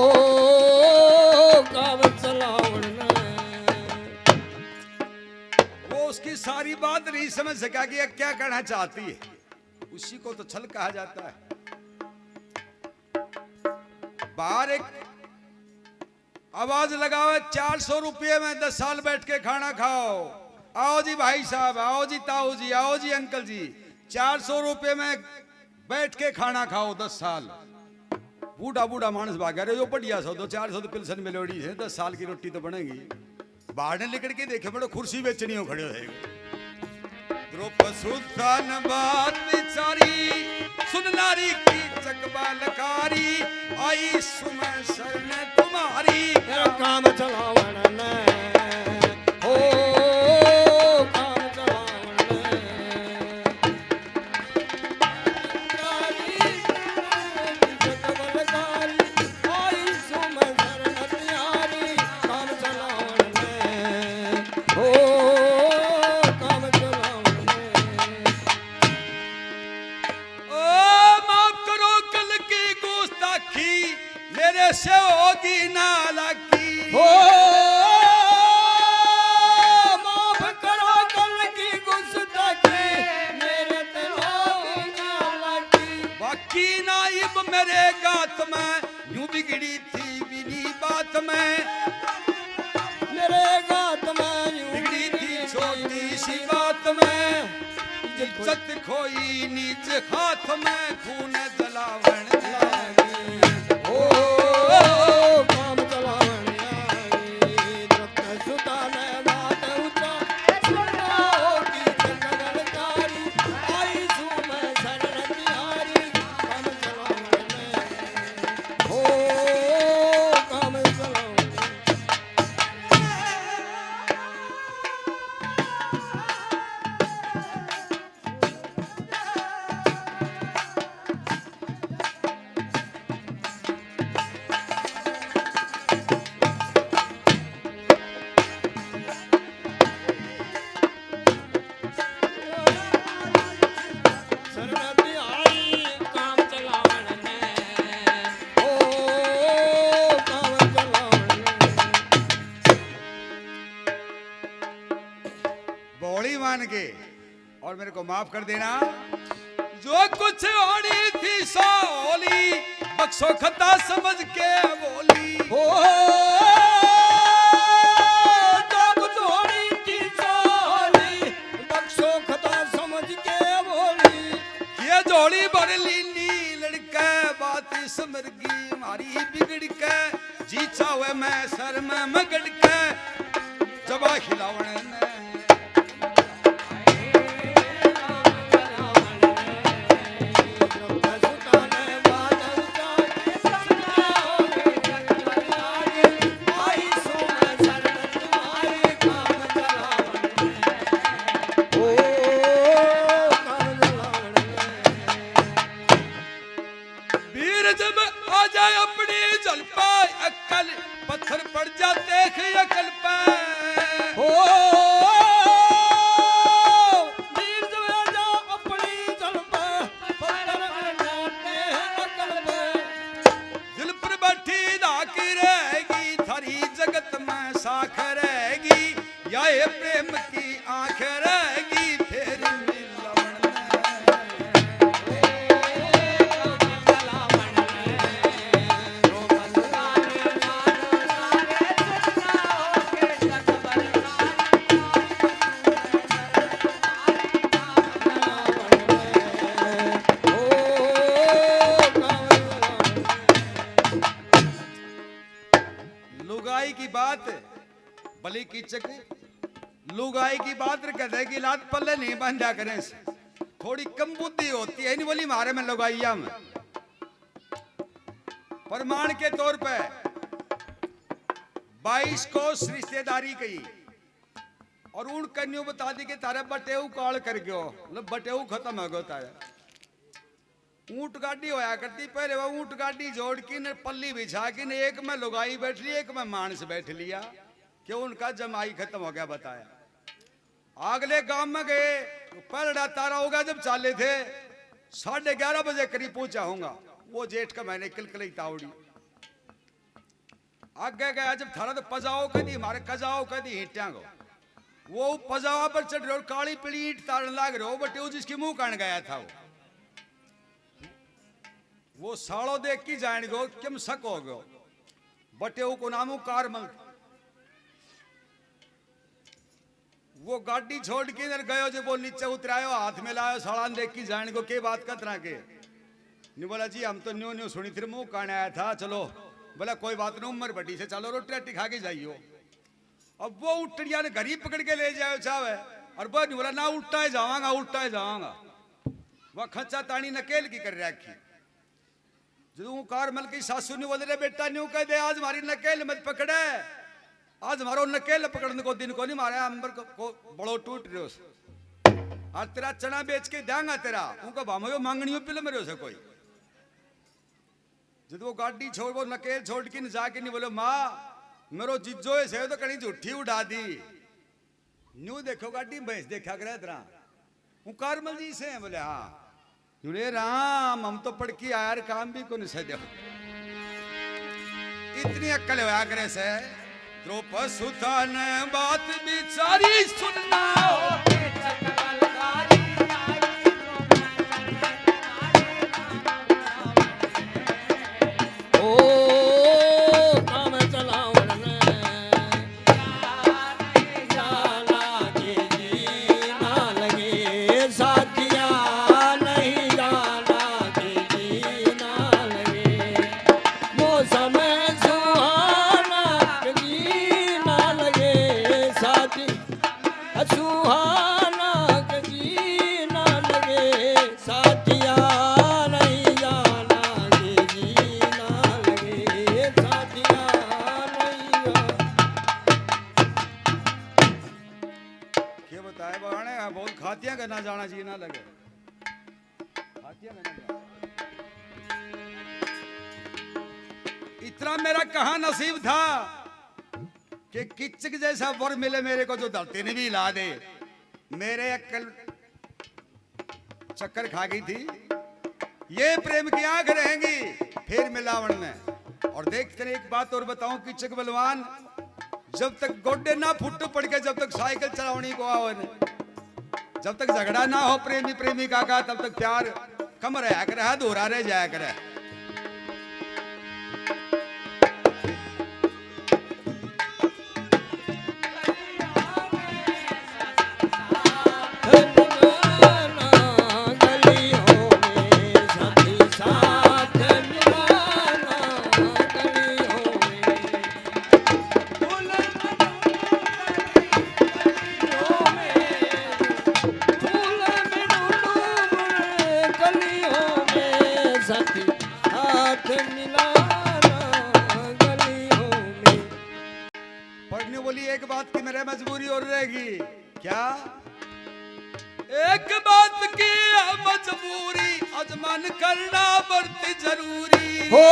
सारी बात नहीं समझ सका कि क्या कहना चाहती है, उसी को तो छल कहा जाता है। बाहर एक आवाज लगाओ, 400 रुपये में 10 साल बैठ के खाना खाओ। आओ जी भाई साहब, आओ जी ताऊ जी, आओ जी अंकल जी, 400 रुपये में बैठ के खाना खाओ 10 साल। बूढ़ा बूढ़ा मानस भागा रहे, जो बढ़िया सो दो 400 तो पिल्सन मिलोड़ी है, 10 साल की रोटी तो बनेगी। बाहर ने लिकड़ के देखे बड़ो कुर्सी बेचनी हो खड़े हो। द्रौपदी सुल्तान बात बिचारी, सुन नारी की चकबालकारी आई सुमय शरण तुम्हारी, काम चलावन ने हो, काम चलावन चकबालकारी आई सुमय शरण तुम्हारी, काम चलावन हो, काम चलावन। ओ माफ करो कल की गुस्ताखी, मेरे से होगी ना लागी। हो माफ करो कल की गुस्ताखी, मेरे ते होगी ना लागी। बाकी नाइब मेरे गात में यूं बिगड़ी थी बिनी बात में, मेरे गात में यूं बिगड़ी थी छोटी सी बात में, इज्जत खोई नीच हाथ में, खून जलावन लागी। हो काम चलावन लागी। द्रौपदी सुता ने बात उचारी, सुनना होगी चकबलकारी आई सुमय शरण तुम्हारी, काम चलावन हो, काम चलावन। और मेरे को माफ कर देना। जो कुछ होनी थी सोली बख्शो खता समझ के बोली। हो जो कुछ होनी थी सोली बख्शो खता समझ के बोली। ये जोड़ी बड़ लीली लड़का बात समर गई मारी बिगड़ के जी चावे मैं सर में मगड़ के जबा खिलावन में। वीर जब आ जाए अपनी जल पाए अक्ल पत्थर पड़ जाते अकल पे। हो वीर जब आ जा अपनी जल पे पत्थर पड़ जाते अकल पे। दिल पर बैठी धाकी रहेगी थारी जगत में साख रहेगी या ये प्रेम की आंख रहेगी फिर मिलवन लुगाई की बात बली की चक लुगाई की बात कहते हैं कि लात पल्ले नहीं बांधा करें थोड़ी कम बुद्धि होती है नहीं बोली मारे में लुगाइया में। प्रमाण के तौर पे 22 को रिश्तेदारी कही और उन कन्यों बता दी कि तारा बटेऊ काल कर गयो मतलब बटेऊ खत्म हो गयो तारा। ऊंट गाड़ी होया करती पहले वो ऊंट गाड़ी जोड़ की न पल्ली बिछा की न एक में लुगाई बैठ ली एक में मानस बैठ लिया कि उनका जमाई खत्म हो गया बताया। अगले गांव में गए तो पलड़ा तारा होगा जब चाले थे 11:30 बजे करीब पहुंचा होगा वो जेठ का मैंने किलकली तावड़ी। आगे गया जब थारा तो पजाओ कदी हमारे कजाओ कदी हिट्या गो वो पजावा पर चढ़ रहे काली पीली ईट तारन लाग रहे हो बटे जिसकी मुंह कान गया था वो साड़ो देख की जान गो किम सक हो गयो बटे को नामू कारमल। वो गाड़ी छोड़ के इधर गयो जो वो नीचे उतरायो हाथ में लायो साड़ान देख की जान गो के बात का तरह के नहीं बोला जी हम तो न्यू न्यू सुनी थी मुंह कान आया था चलो बोला कोई बात नहीं उम्र बटी से चलो रोटी राटी खा के जाइयो। अब वो उठड़िया ने घरी पकड़ के ले जाओ चाहे और वो नहीं बोला ना उल्टा ही जाऊंगा वह खच्चा तानी नकेल की कर रखी। जो कारमल की सासू ने बोले रे बेटा न्यू कह दे आज हमारी नकेल मत पकड़े आज हमारो नकेल पकड़ने को दिन को नहीं मारे अंबर को बड़ो टूट रहे और तेरा चना बेच के देंगा तेरा उनका भामो मांगनी पिल मेरे से कोई। जब वो गाड़ी छोड़ वो नकेल छोड़ के जाके नहीं बोले माँ मेरो जिज्जो से तो कहीं झूठी उठा दी न्यू देखो गाड़ी भैंस देखा करे तरह वो कारमल जी से बोले हाँ जुड़े राम हम तो पढ़ के यार काम भी को नहीं सह इतनी अक्ल होया करे से द्रौपद सुता ने बात बिचारी सुनना हाथिया का ना जाना जी ना लगे हाथिया का ना जाना। इतना मेरा कहा नसीब था कि किचक जैसा वर मिले मेरे को जो धरती ने भी ला दे। मेरे अक्ल चक्कर खा गई थी ये प्रेम की आंख रहेंगी फिर मिलावन में। और देखते एक बात और बताऊं किचक बलवान जब तक गोड्डे ना फुट पड़ के जब तक साइकिल चलावनी को आओ जब तक झगड़ा ना हो प्रेमी प्रेमिका का तब तक प्यार कम रहा करे, अधूरा रह जाया करे। पढ़ने बोली एक बात की मेरे मजबूरी और रहेगी क्या? एक बात की है मजबूरी, अजमन करना बढ़ती जरूरी। हो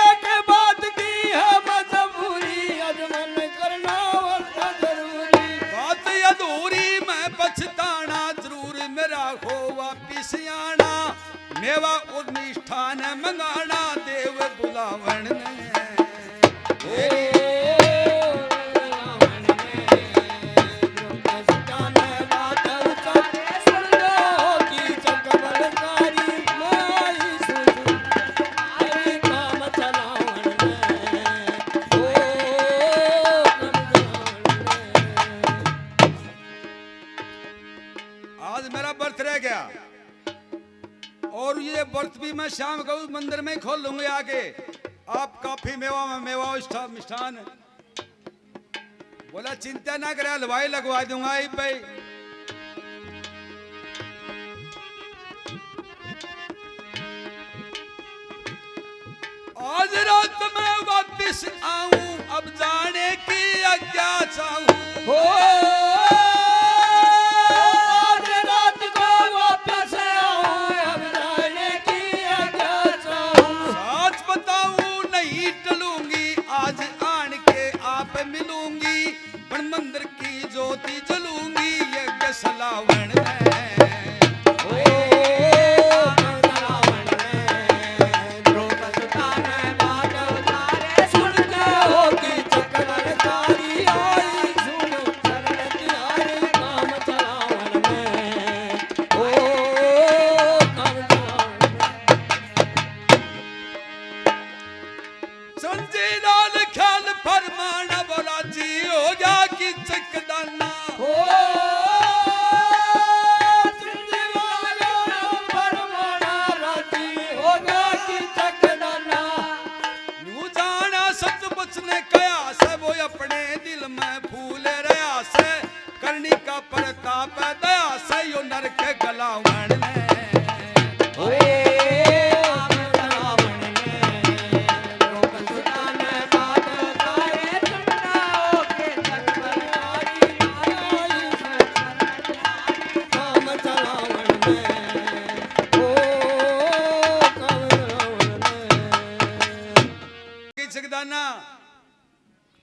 एक बात की है मजबूरी, अजमन करना बढ़ता जरूरी। बात अधूरी मैं पछताना जरूर मेरा हो वापिस आना। मेवा और मिष्ठान मंगाना देव बुलावन ने। आज मेरा व्रत रह गया और ये व्रत भी मैं शाम को उस मंदिर में खोल लूंगी आके। आप काफी मेवा में मेवा मिष्ठान बोला चिंता ना करे, हलवाई लगवा दूंगा भाई। आज रात में वापिस आऊं, अब जाने की आज्ञा चाहूं। हो आज रात को वापस आऊं, अब जाने की आज्ञा चाहूं। सच बताऊं नहीं टलूंगी, आज आन के आप मिलूंगी। पण मंदिर की ज्योति जलूंगी यज्ञ सलावन में। संजय लाल ख्याल फरमाना बोला जी हो जा कि चकदाना। न्यू जाना सचमुच ने कया से वो अपने दिल में फूल रहा से। करनी का प्रताप दया से यो नरक गलावन ने। चकदाना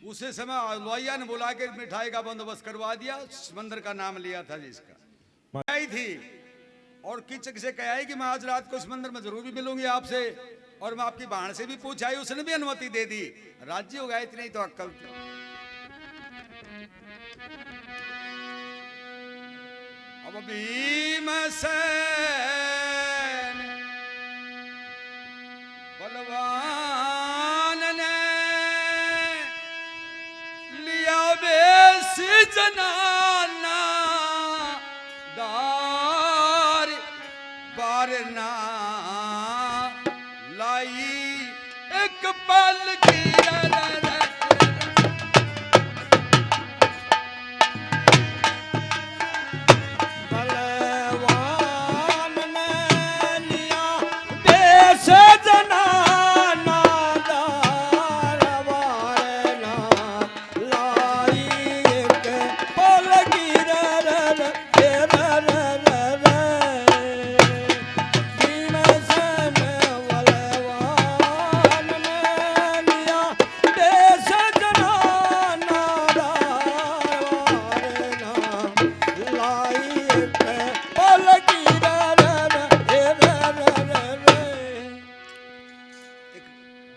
उसे समय लोहिया ने बुला के मिठाई का बंदोबस्त करवा दिया। मंदिर का नाम लिया था जिसका आई थी और किचक से कहा है कि मैं आज रात को इस मंदिर में जरूर भी मिलूंगी आपसे। और मैं आपकी बहन से भी पूछा ही, उसने भी अनुमति दे दी। राज्य हो गया, इतनी तो अक्कल थी। अब भीमसेन बलवान ने लिया बेस जनाना दार बारना लाई एक पल की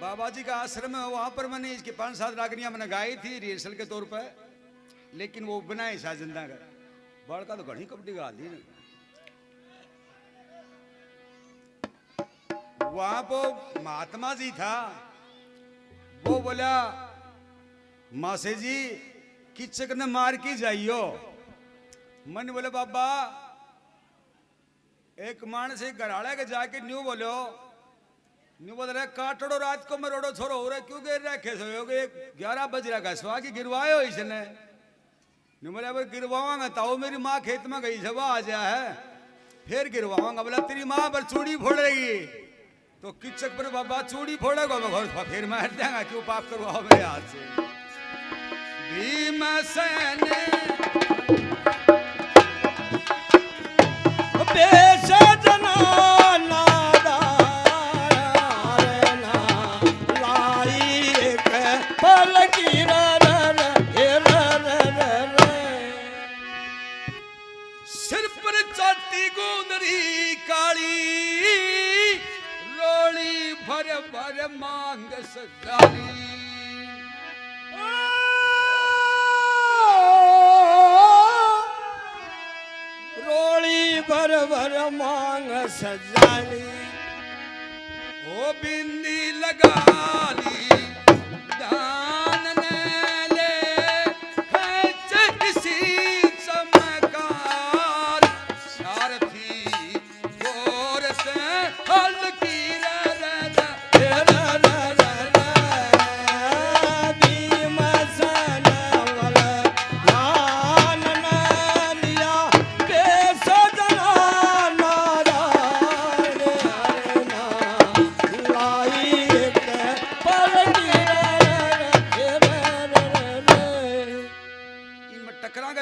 बाबा जी का आश्रम है, वहां पर मैंने इसकी 5-7 रागनियां मैंने गाई थी रिहर्सल के तौर पर। लेकिन वो बनाए सा जिंदा का बड़का तो घनी कबड्डी गा दी वहां वो महात्मा जी था, वो बोला मासे जी किचक ने मार की जाइयो। मन बोले बाबा एक मानस एक घराड़ा के जाके न्यू बोलो, न्यू बोल रहे काटड़ो रात को मरोड़ो छोरो हो रहा क्यों गिर रखे सो 11 बज रहा का स्वा की गिरवायो इसने। न्यू बोले अब गिरवाऊंगा ताऊ मेरी माँ खेत में गई सब आ जा है फिर गिरवाऊंगा। बोला तेरी माँ पर चूड़ी फोड़ रही तो किचक पर बाबा चूड़ी फोड़ेगा मैं घर फिर मैं हट जाऊंगा क्यों पाप करवाओ मेरे हाथ से। भीमसेन सिर पर चाटी गोंदरी काली रोली भर भर मांग सजाली। रोली भर भर मांग सजाली ओ बिंदी लगा ली दान ने ले खच किसी चमकार सारथी गोर से हल की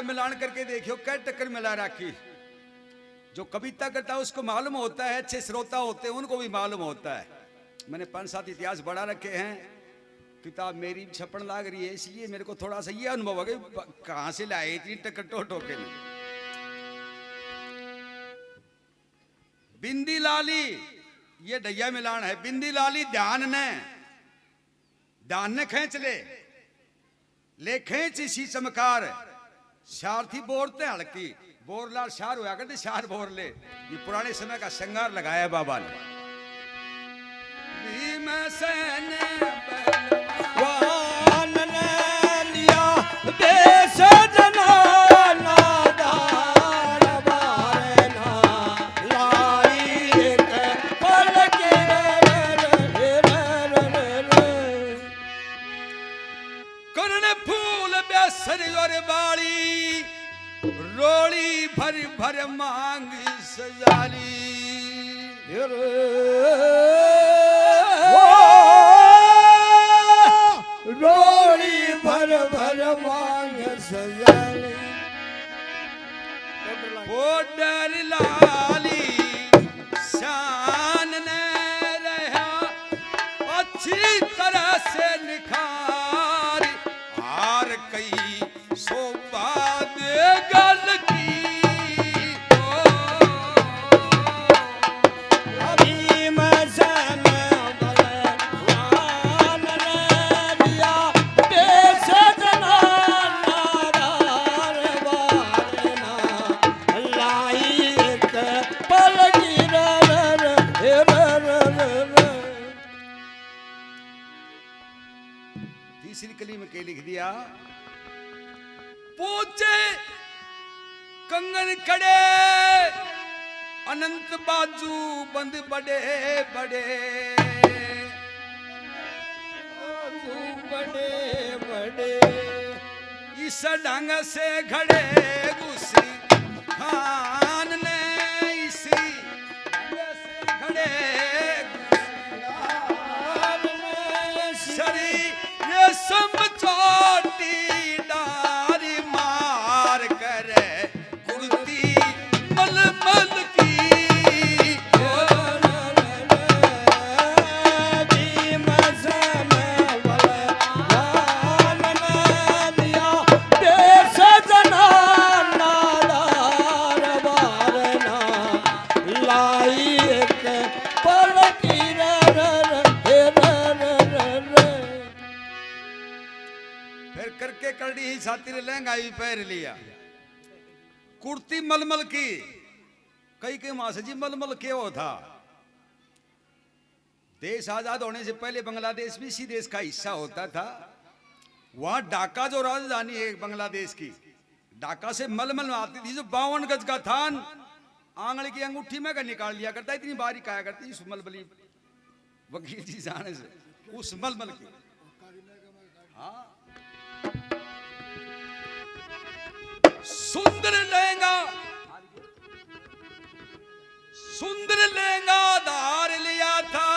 मिलान करके देखियो कै टक्कर मिला राखी। जो कविता करता है उसको मालूम होता है, अच्छे श्रोता होते हैं उनको भी मालूम होता है। मैंने 5-7 इतिहास बढ़ा रखे हैं, किताब मेरी छपन लाग रही है इसलिए मेरे को थोड़ा सा ये अनुभव हो गया कहां से लाए इतनी टक्कर टोटो के नहीं। बिंदी लाली ये ढैया मिलान है। बिंदी लाली ध्यान ने खींच ले खींच इसी चमकार सारथी बोरते हड़की बोरलाल शार हुआ करते शार बोर ले। ये पुराने समय का श्रृंगार लगाया बाबा ने। भीमसेन पहलवान ने लिया देश जना नादार बारे ना लाई एक पल के कर्ण फूल बेसर और बाली रोली भर भर मांग सजाली। रोली भर भर मांग सजाली बॉर्डर लाली शान ने रहा अच्छी तरह से निखार हार कई सौभाग गल की तीसरी कली में के लिख दिया पूछे कंगन खड़े अनंत बाजू बंद बड़े बड़े बड़े बड़े इस ढंग से खड़े गुस्सी खान ने इसी ढंग से खड़े शरीर समझौती डारी मार करे कुर्ती मलमल की जना ली, छाती लहंगा भी पहन लिया, कुर्ती मलमल की। कई कई मास जी मलमल के वो था। देश आजाद होने से पहले बांग्लादेश भी इसी देश का हिस्सा होता था। वहां ढाका जो राजधानी है बांग्लादेश की, ढाका से मलमल आती थी, जो 52 गज का थान आंगल की अंगूठी में का निकाल लिया करता, इतनी बारीक आया करती उस मलमली वकील जी जाने से, उस मलमल की। हाँ, सुंदर लहंगा, सुंदर लहंगा धार लिया था,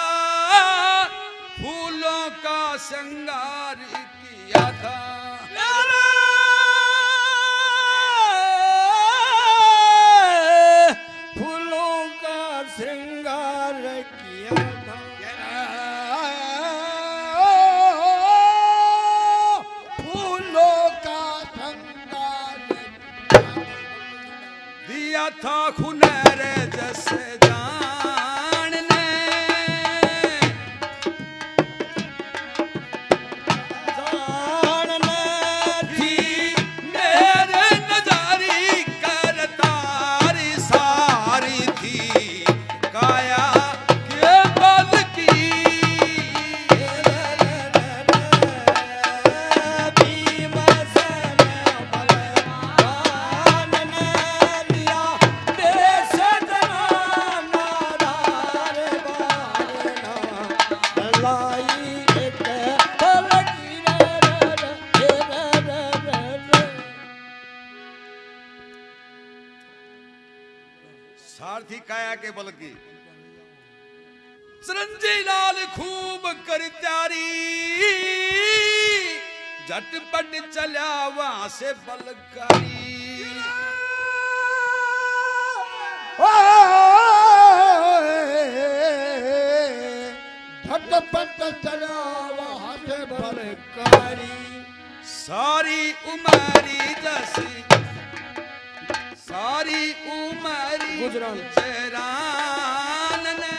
फूलों का श्रृंगार किया था। फूलों का श्रृंगार किया था, फूलों का श्रृंगार दिया था खुनर जैसे जान ने, जानने थी मेरे नजारी करतारी सारी थी, काया के बल की। सारथी काया के बल की। सरंजी लाल खूब कर त्यारी, झटपट चला वहां से बलकारी। झटपट चला वहां से बलकारी। सारी उमरी जैसी, सारी उमरी गुजरान। गुजरान ने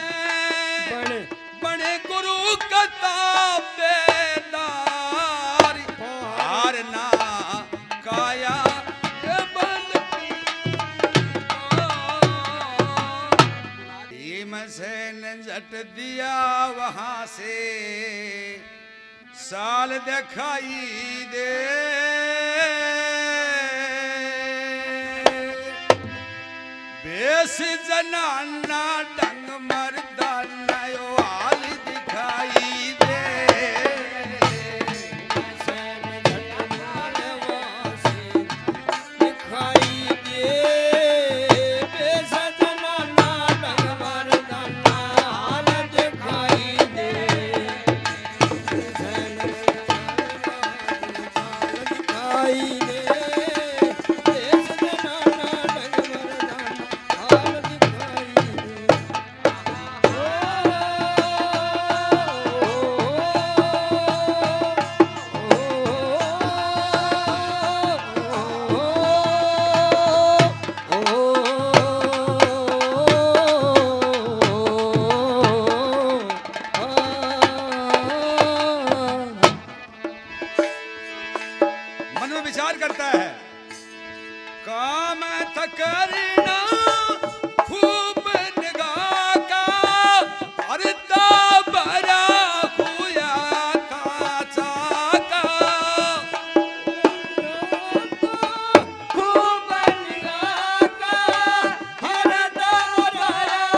बने बड़े गुरु कताबेदारी, हारना काया के बल की। भीमसेन झट दिया वहां से, साल दिखाई दे। बेस जनाना डंग मर्दाना यो हाल दिखाई दे। दिखाई दे, बेसजना डंगर दाना हाल दिखाई दे। दिखाई दे, बेसजना डंगर दाना हाल दिखाई दे। मन में विचार करता है, काम था करना खूब निगाह का, अर्दा भरा हुआ था चाका। खूब निगाह का हर दौर हुआ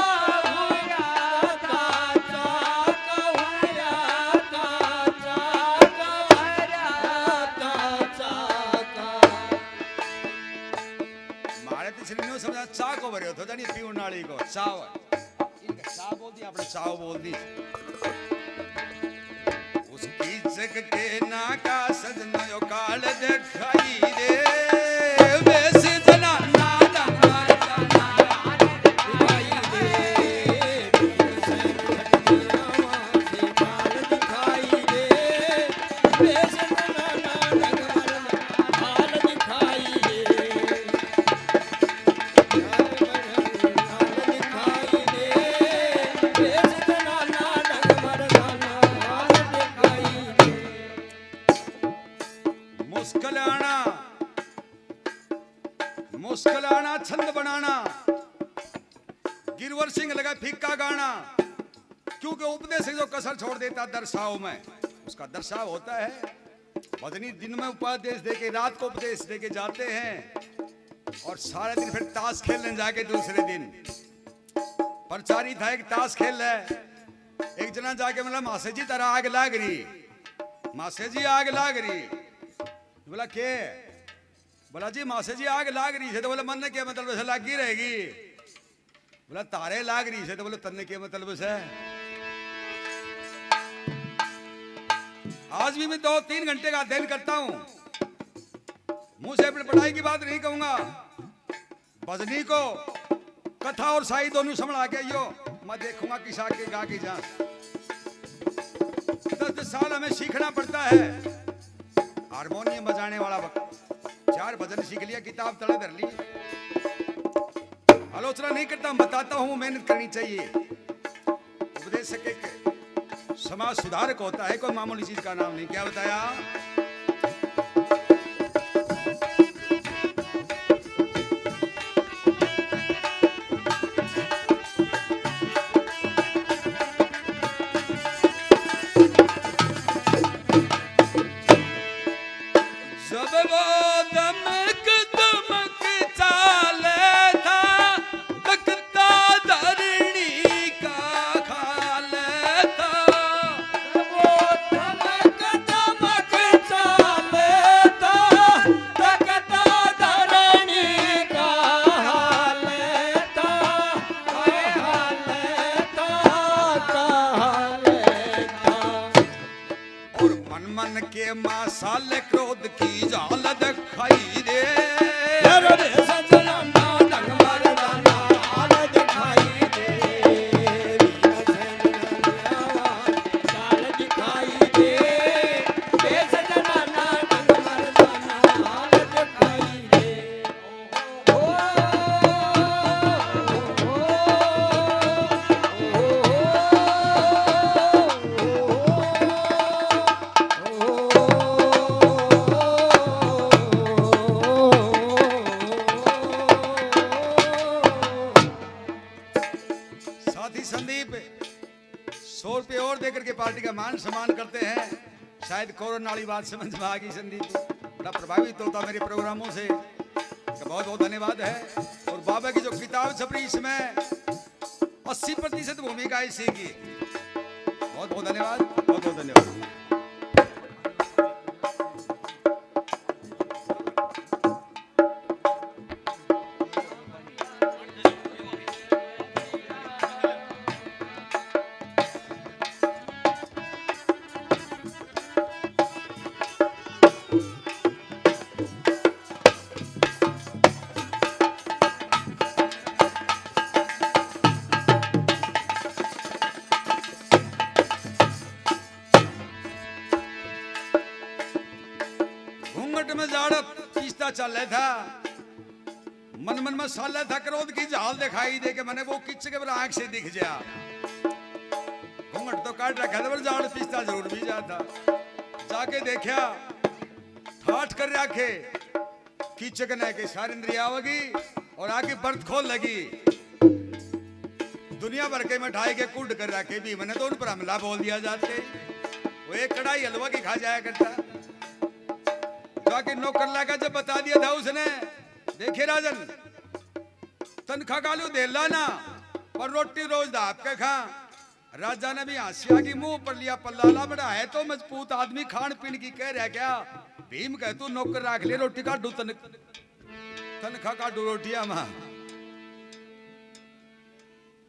था चाका, हुआ था चाका, हुआ था चाका। मारे तो श्रीनो समझा चाह को भरे हो जानी पीऊ नाली को चाव, इनका चाह बोल दी, आपने चाव बोल दी। उसकी जग के ना का सजना यो काल दिखाई दे। बेस जना ना डंगर दाना दिखाई दे, दिखाई दे, बेसजना डंगर हाल दिखाई दे। दिखाई दे, बेसजना डंगर हाल दिखाई दे। मुस्कलाना बनाना, गिरवर सिंह लगा फीका गाना, क्योंकि उपदेश जो कसर छोड़ देता दर्शाव में, उसका दर्शाव होता है। भजनी दिन में उपदेश देके रात को उपदेश देके जाते हैं और सारे दिन फिर ताश खेलने जाके दूसरे दिन प्रचारी था एक ताश खेल है। एक जना जाके बोला मासे जी तरह आग लाग रही, मासे जी आग लाग रही। बोला के? बोला जी मासे जी आग लाग रही है। तो बोला मन ने क्या मतलब से लागी रहेगी? बोला तारे लाग रही है। तो बोले तन्ने के मतलब से? आज भी मैं 2-3 घंटे का अध्ययन करता हूं, मुंह से अपनी पढ़ाई की बात नहीं कहूंगा। भजनी को कथा और साई दोनों संभला के आइयो, मैं देखूंगा किस आगे गा की जा। 10 साल हमें सीखना पड़ता है। हारमोनियम बजाने वाला वक्त 4 भजन सीख लिया, किताब तले धर ली। आलोचना नहीं करता, बताता हूं मेहनत करनी चाहिए। उपदेशक एक समाज सुधारक होता है, कोई मामूली चीज का नाम नहीं। क्या बताया? सम्मान करते हैं। शायद कोरोना वाली बात समझ में आ गई। संदीप बड़ा प्रभावित होता मेरे प्रोग्रामों से, बहुत बहुत धन्यवाद है। और बाबा की जो किताब छप रही इसमें 80% भूमिका इसी की। बहुत बहुत धन्यवाद, बहुत बहुत धन्यवाद। चल रहा था मन मन में साल था, क्रोध की झाल दिखाई दे के मैंने वो किच के आंख से दिख जा। घूंघट तो काट रखा था, झाड़ पीसता जरूर भी जाता। जाके देखा ठाठ कर रखे कीचक ने के सारी इंद्रिया होगी और आगे बर्त खोल लगी। दुनिया भर के मिठाई के कुंड कर रखे भी मैंने तो उन पर हमला बोल दिया जाते। वो एक कढ़ाई हलवा की खा जाया करता। जाके नौकर लगा जब बता दिया था उसने, देखे राजन तनखा कालू दे लाना और रोटी रोज दाप के खा। राजा ने भी हासिया की मुंह पर लिया पल्ला बड़ा है तो मजबूत आदमी खान पीन की कह रहा क्या? भीम कह तू नौकर रख ले, रोटी काटू तनखा काटू रोटियां मां।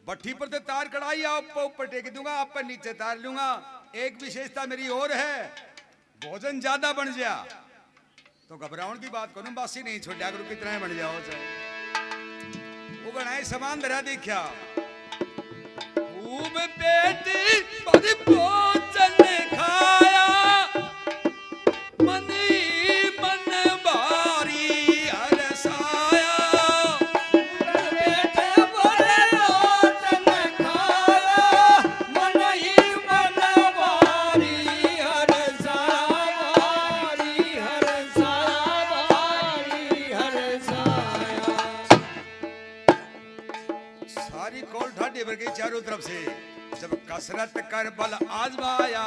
भट्टी पर तो तार कढ़ाई आप ऊपर टेक दूंगा, आप पर नीचे तार लूंगा। एक विशेषता मेरी और है, भोजन ज्यादा बन जा तो घबराउन की बात करूं, बासी नहीं छोड़ा करो, कितना बन जाओ चाहे वो गणाए समान धरा देखा। खूब पेट पर भोजन खाया, मन ही मन बारी हरसाया। पेट पर भोजन खाया, मन ही मन बारी हरसाया, बारी हरसाया, बारी हरसाया। सारी कौल ठाडी भर गई चारों तरफ से। जब कसरत कर बल आजमाया,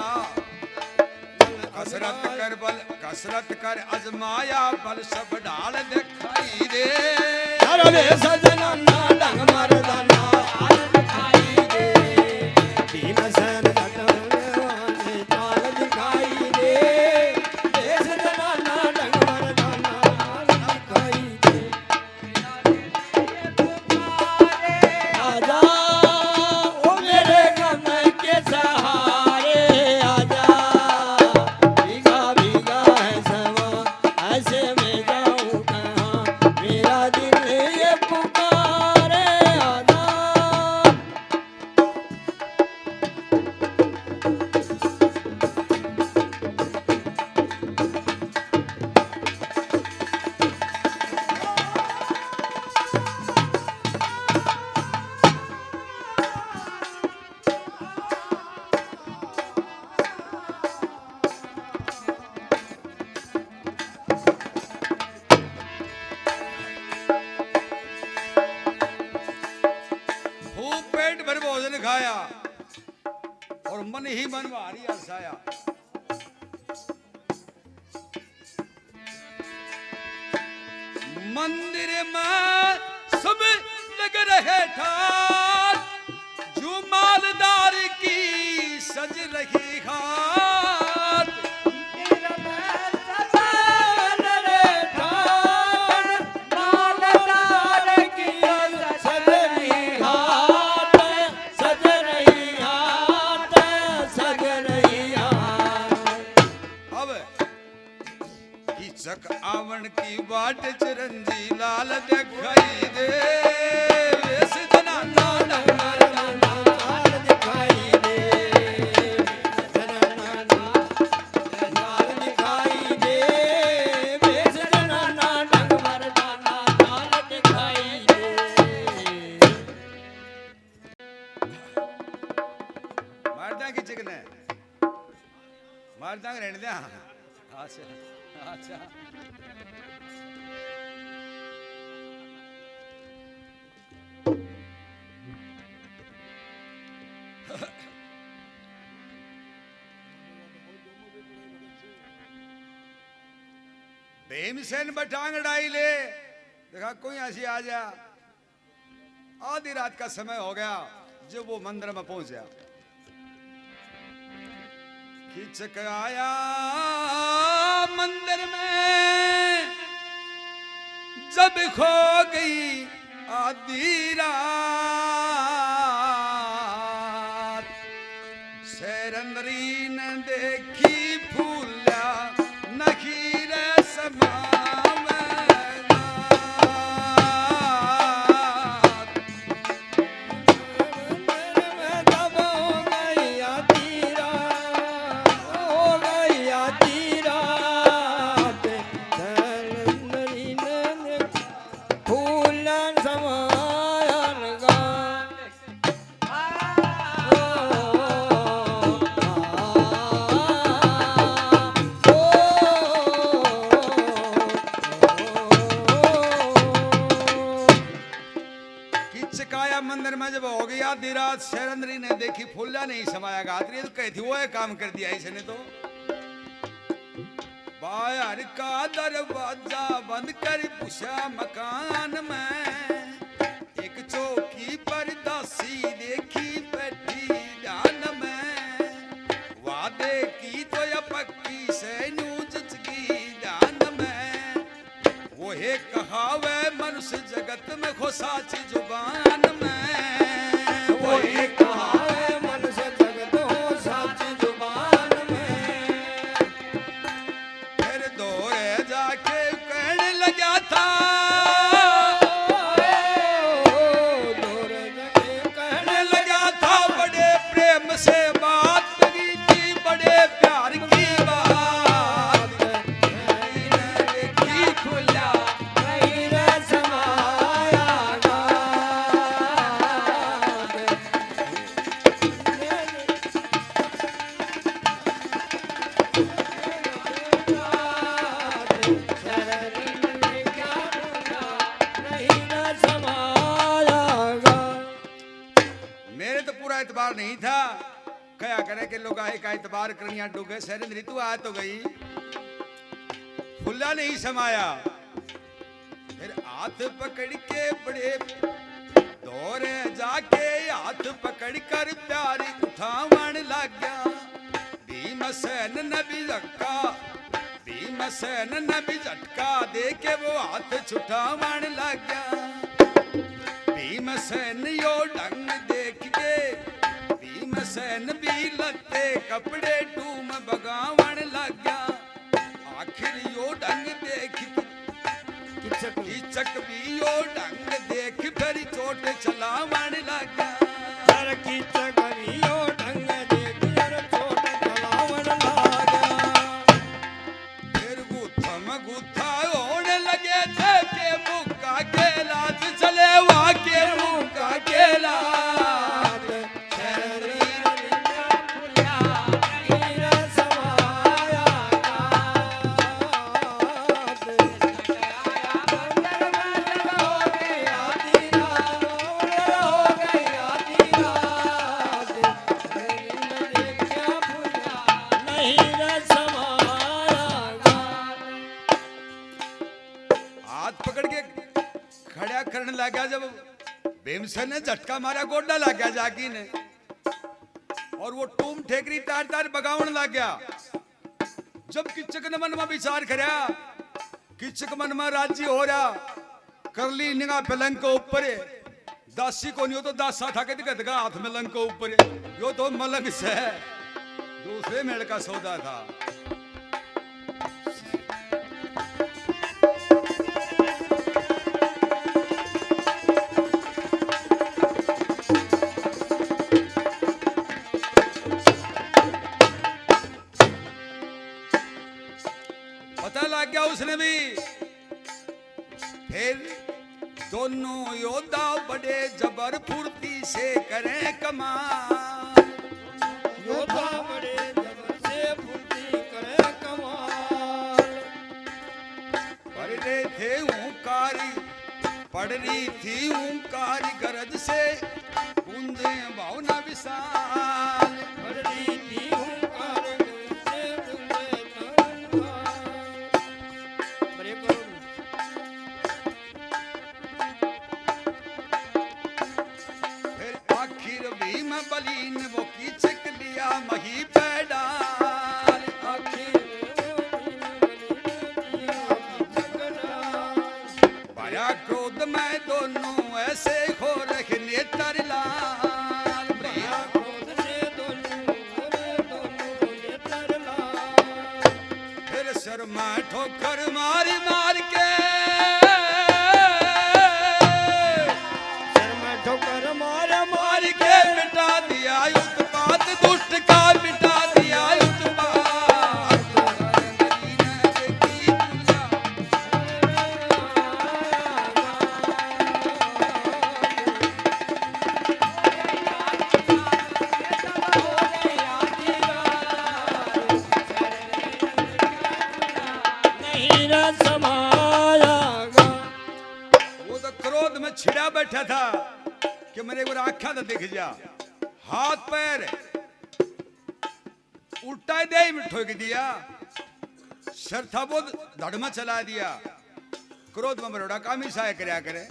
कसरत कर आजमाया, बल सब ढाल दिखाई दे। अरे वे सजना ना डंग मरदाना हाल दिखाई दे, दीन सैन जटवाने चाल दिखाई दे। वे सजना ना डंग मरदाना हाल दिखाई दे। आजा ओ मेरे गम के सहारे, आजा भीगा भीगा है समा, ऐसे में जाऊं कहाँ, मेरा दिल ये पुकारे, आजा। खूब पेट भर भोजन खाया और मन ही मन भारी हर्षाया। मंदिर में सब लग रहे ठाट, जो मालदार की सज रही घाट। अब कीचक आवण की बाट चिरंजी लाल दिखाई दे। वेश जनाना मारदा की चिकने मारदा रहने दे। अच्छा अच्छा भीमसेन बटांग डाई ले, देखा कोई ऐसी आ जा। आधी रात का समय हो गया जब वो मंदिर में पहुंचा। खिचक आया मंदिर में, जब खो गई आधी रात। शैरंद्री ने देखी फूला नखीर मंदिर में जब हो गई आधी रात। शैरंद्री ने देखी फूला नहीं समाया गात्री, तो कहती वो है काम कर दिया इसने तो। बाहर का दरवाजा बंद कर पूछा मकान में, एक चौकी पर दासी देखी बैठी ध्यान में। वादे की तो या पक्की से न्यूज की ध्यान में। वो है कहावे मनुष्य जगत में खो साची जुबान में। वो है कहावे मनुष्य जगत हो साची जुबान में। फिर दौड़े जाके कहने लगा था, कहने लगा था बड़े प्रेम से बात की थी, बड़े प्यार की बात। देखी खुला एतबार नहीं था। कया करे कि लोग आए का एतबार करनिया डूगे शरण ऋतु आ तो गई, फुल्ला नहीं समाया। फिर हाथ पकड़ के बड़े दौरे जाके हाथ पकड़ कर प्यारी उठावन लग गया। भीमसेन नबी झटका, भीमसेन नबी झटका दे के वो हाथ छुटावन लग गया। भीमसेन यो ढंग देख के भीमसेन भी लत्ते कपड़े टूम बगावन लग गया। आखिर यो ढंग देख कीचक भी यो ढंग देख फिर चोट चलावन लग गया। हर कीचक भी यो ढंग देख फिर चोट चलावन लग गया। फिर गुत्था होने लगे थे के मुक्का के लात चले वहाँ के मुक्का के लात। हाथ पकड़ के खड़ा करने लगा। जब भीमसेन ने झटका मारा गोडा लग गया जागी ने, और वो टूम ठेकरी तार तार बगावन लग गया। जब किचक ने मन में विचार करया, किचक मन में राजी हो रहा, कर ली निगाह पे लंग के ऊपर है। दासी को नहीं हो तो दासा था के दिखा हाथ में लंग के ऊपर है। यो तो मलंग से दूसरे मेड़ का सौदा था। पता लग गया उसने भी। फिर दोनों योद्धा बड़े जबर फुर्ती से करें कमाल। योद्धा बड़े जबर से फुर्ती करे कमाल। पढ़ रहे थे ऊंकारी, पढ़ रही थी ऊंकारी गरज से बूंदे भावना विशाल। पढ़ रही थी ऊंकार से बूंदे भावना। बड़े करो। फिर आखिर भीम बलीन वो कीचक लिया मही पे डाल। भया क्रोध में दोनों ऐसे खो रखे नेत्र लाल। भया फिर सर में ठोकर मारी मार के ठोकर मार मार के मिटा दिया उत्पात, दुष्ट का मिटा दिया उत्पात। वो तो क्रोध में छिड़ा बैठा था कि मेरे को आँखा तो दिख जा। हाथ पैर उल्टा दे में ठोक दिया। सर था वो धड़ में चला दिया। क्रोध में बरोड़ा काम ही सहाय करया करे।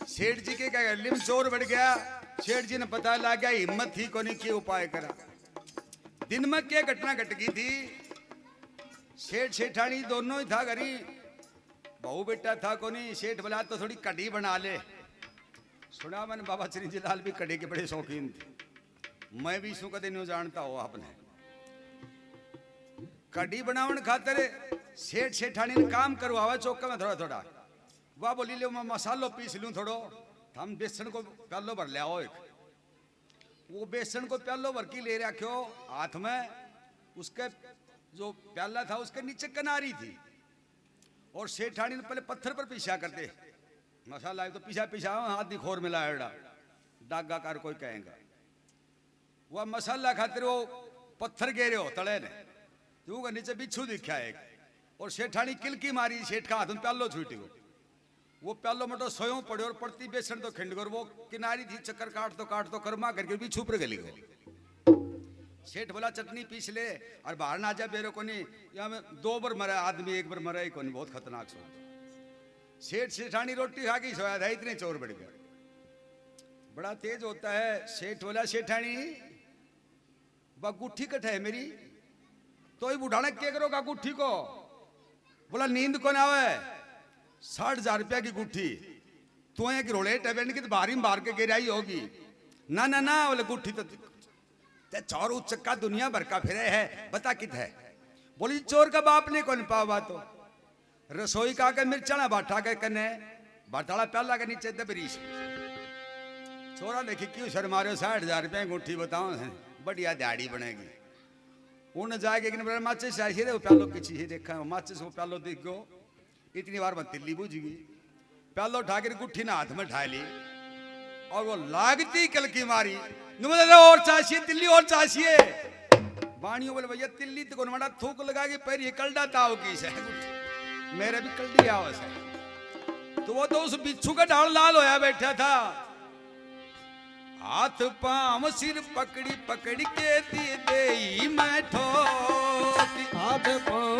सेठ जी के क्या लिम चोर बढ़ गया। सेठ जी ने पता लग गया, हिम्मत थी कोनी के उपाय करा। दिन में क्या घटना घट गई थी। सेठ सेठानी दोनों ही था घरी। बहू बेटा था कोनी। सेठ बोला तो थोड़ी कढ़ी बना ले। सुना मैंने बाबा चिरंजी लाल भी कढ़ी के बड़े शौकीन थे। मैं भी इसको कदे नहीं जानता हो आपने। कढ़ी बनावन खातर सेठ सेठानी ने काम करवावा चौका में थोड़ा थोड़ा। वाह बोली ले मैं मसालो पीस लूं थोड़ो। हम बेसन को प्यालो भर ले आओ एक। वो बेसन को प्यालो भर की ले रखो हाथ में। उसके जो प्याला था उसके नीचे कनारी थी। और सेठानी ने पहले पत्थर पर पीसा करते मसाला। तो पीछा पीछा हाथ दी खोर मिला डागा कार कोई कहेगा। वह मसाला खातिर वो पत्थर गेरे हो तले ने। नीचे बिच्छू दिखा एक। और सेठानी किलकी मारी। सेठ का हाथ में प्यालो छूटी गो। वो पहलो मटो सोयो पड़ो और पड़ती बेसन तो खिंड कर वो किनारी थी चक्कर काट तो कर्मा करके भी छुप गली गो। सेठ बोला चटनी पीस ले और बाहर ना जा बेरो को नहीं या में 2 बार मरा आदमी 1 बार मरा ही को नहीं, बहुत खतरनाक सो। सेठ सेठानी रोटी खा के सोया था, इतने चोर बढ़ गए। बड़ा तेज होता है। सेठ बोला सेठानी बा गुट्ठी कट है मेरी, तो ही बुढ़ाना क्या करोगा गुट्ठी को? बोला नींद को ना आवे, 60,000 रुपया की गुट्ठी तो एक रोले टेबेन की तो बारी में बार के गिराई होगी। ना ना ना बोले गुट्ठी तो चोर उच्चक्का दुनिया भर का फिरे है, बता कित है? बोली चोर का बाप ने कौन पावा तो रसोई का के मिर्चा बाठा के कने बाटाला पहला के नीचे दबरीश चोरा देखी क्यों सर मारे 60,000 रुपया गुट्ठी बताओ बढ़िया दिहाड़ी बनेगी। उन्हें जाके माचिस चाहिए वो प्यालो किसी ही देखा माचिस वो प्यालो देख गो इतनी बार में तिल्ली बुझ गई। प्यालो उठा के गुट्ठी ने हाथ में उठा ली और वो लागती कल की मारी और चाहिए तिल्ली और चाहिए। बाणियों बोले भैया तिल्ली तो कोन थूक लगा के पैर ये कलडा ताओ की से मेरे भी कलडी आवस है। तो वो तो उस बिच्छू का ढाल लाल होया बैठा था। हाथ पांव सिर पकड़ी पकड़ी के दी दे मैं ठोक, हाथ पांव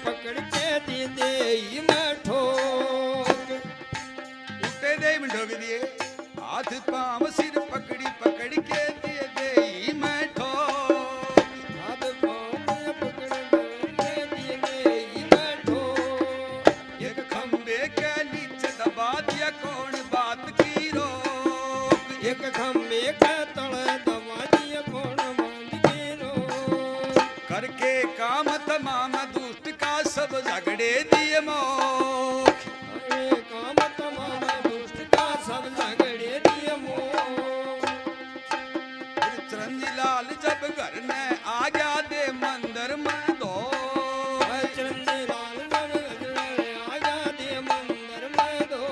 पकड़ के दी दे मैं ठोक, उठे दे में ठोक दिए। हाथ पांव सिर पकड़ी पकड़ी के दी दे मैं ठोक, हाथ पांव पकड़ के दी दे मैं ठोक, एक खंबे के नीचे दबा दिया कौन बात की रोक, एक खंबे का तले दबा दिया कौन बांध के रोक, करके काम तमाम दुष्ट का सब झगड़े दिए मोख, अरे काम तमाम दुष्ट का सब झगड़े दिए मोख। चिरंजी लाल जब घर ने आ गया दे मंदिर में दो, चंदी लाल आजा दे मंदिर में दो,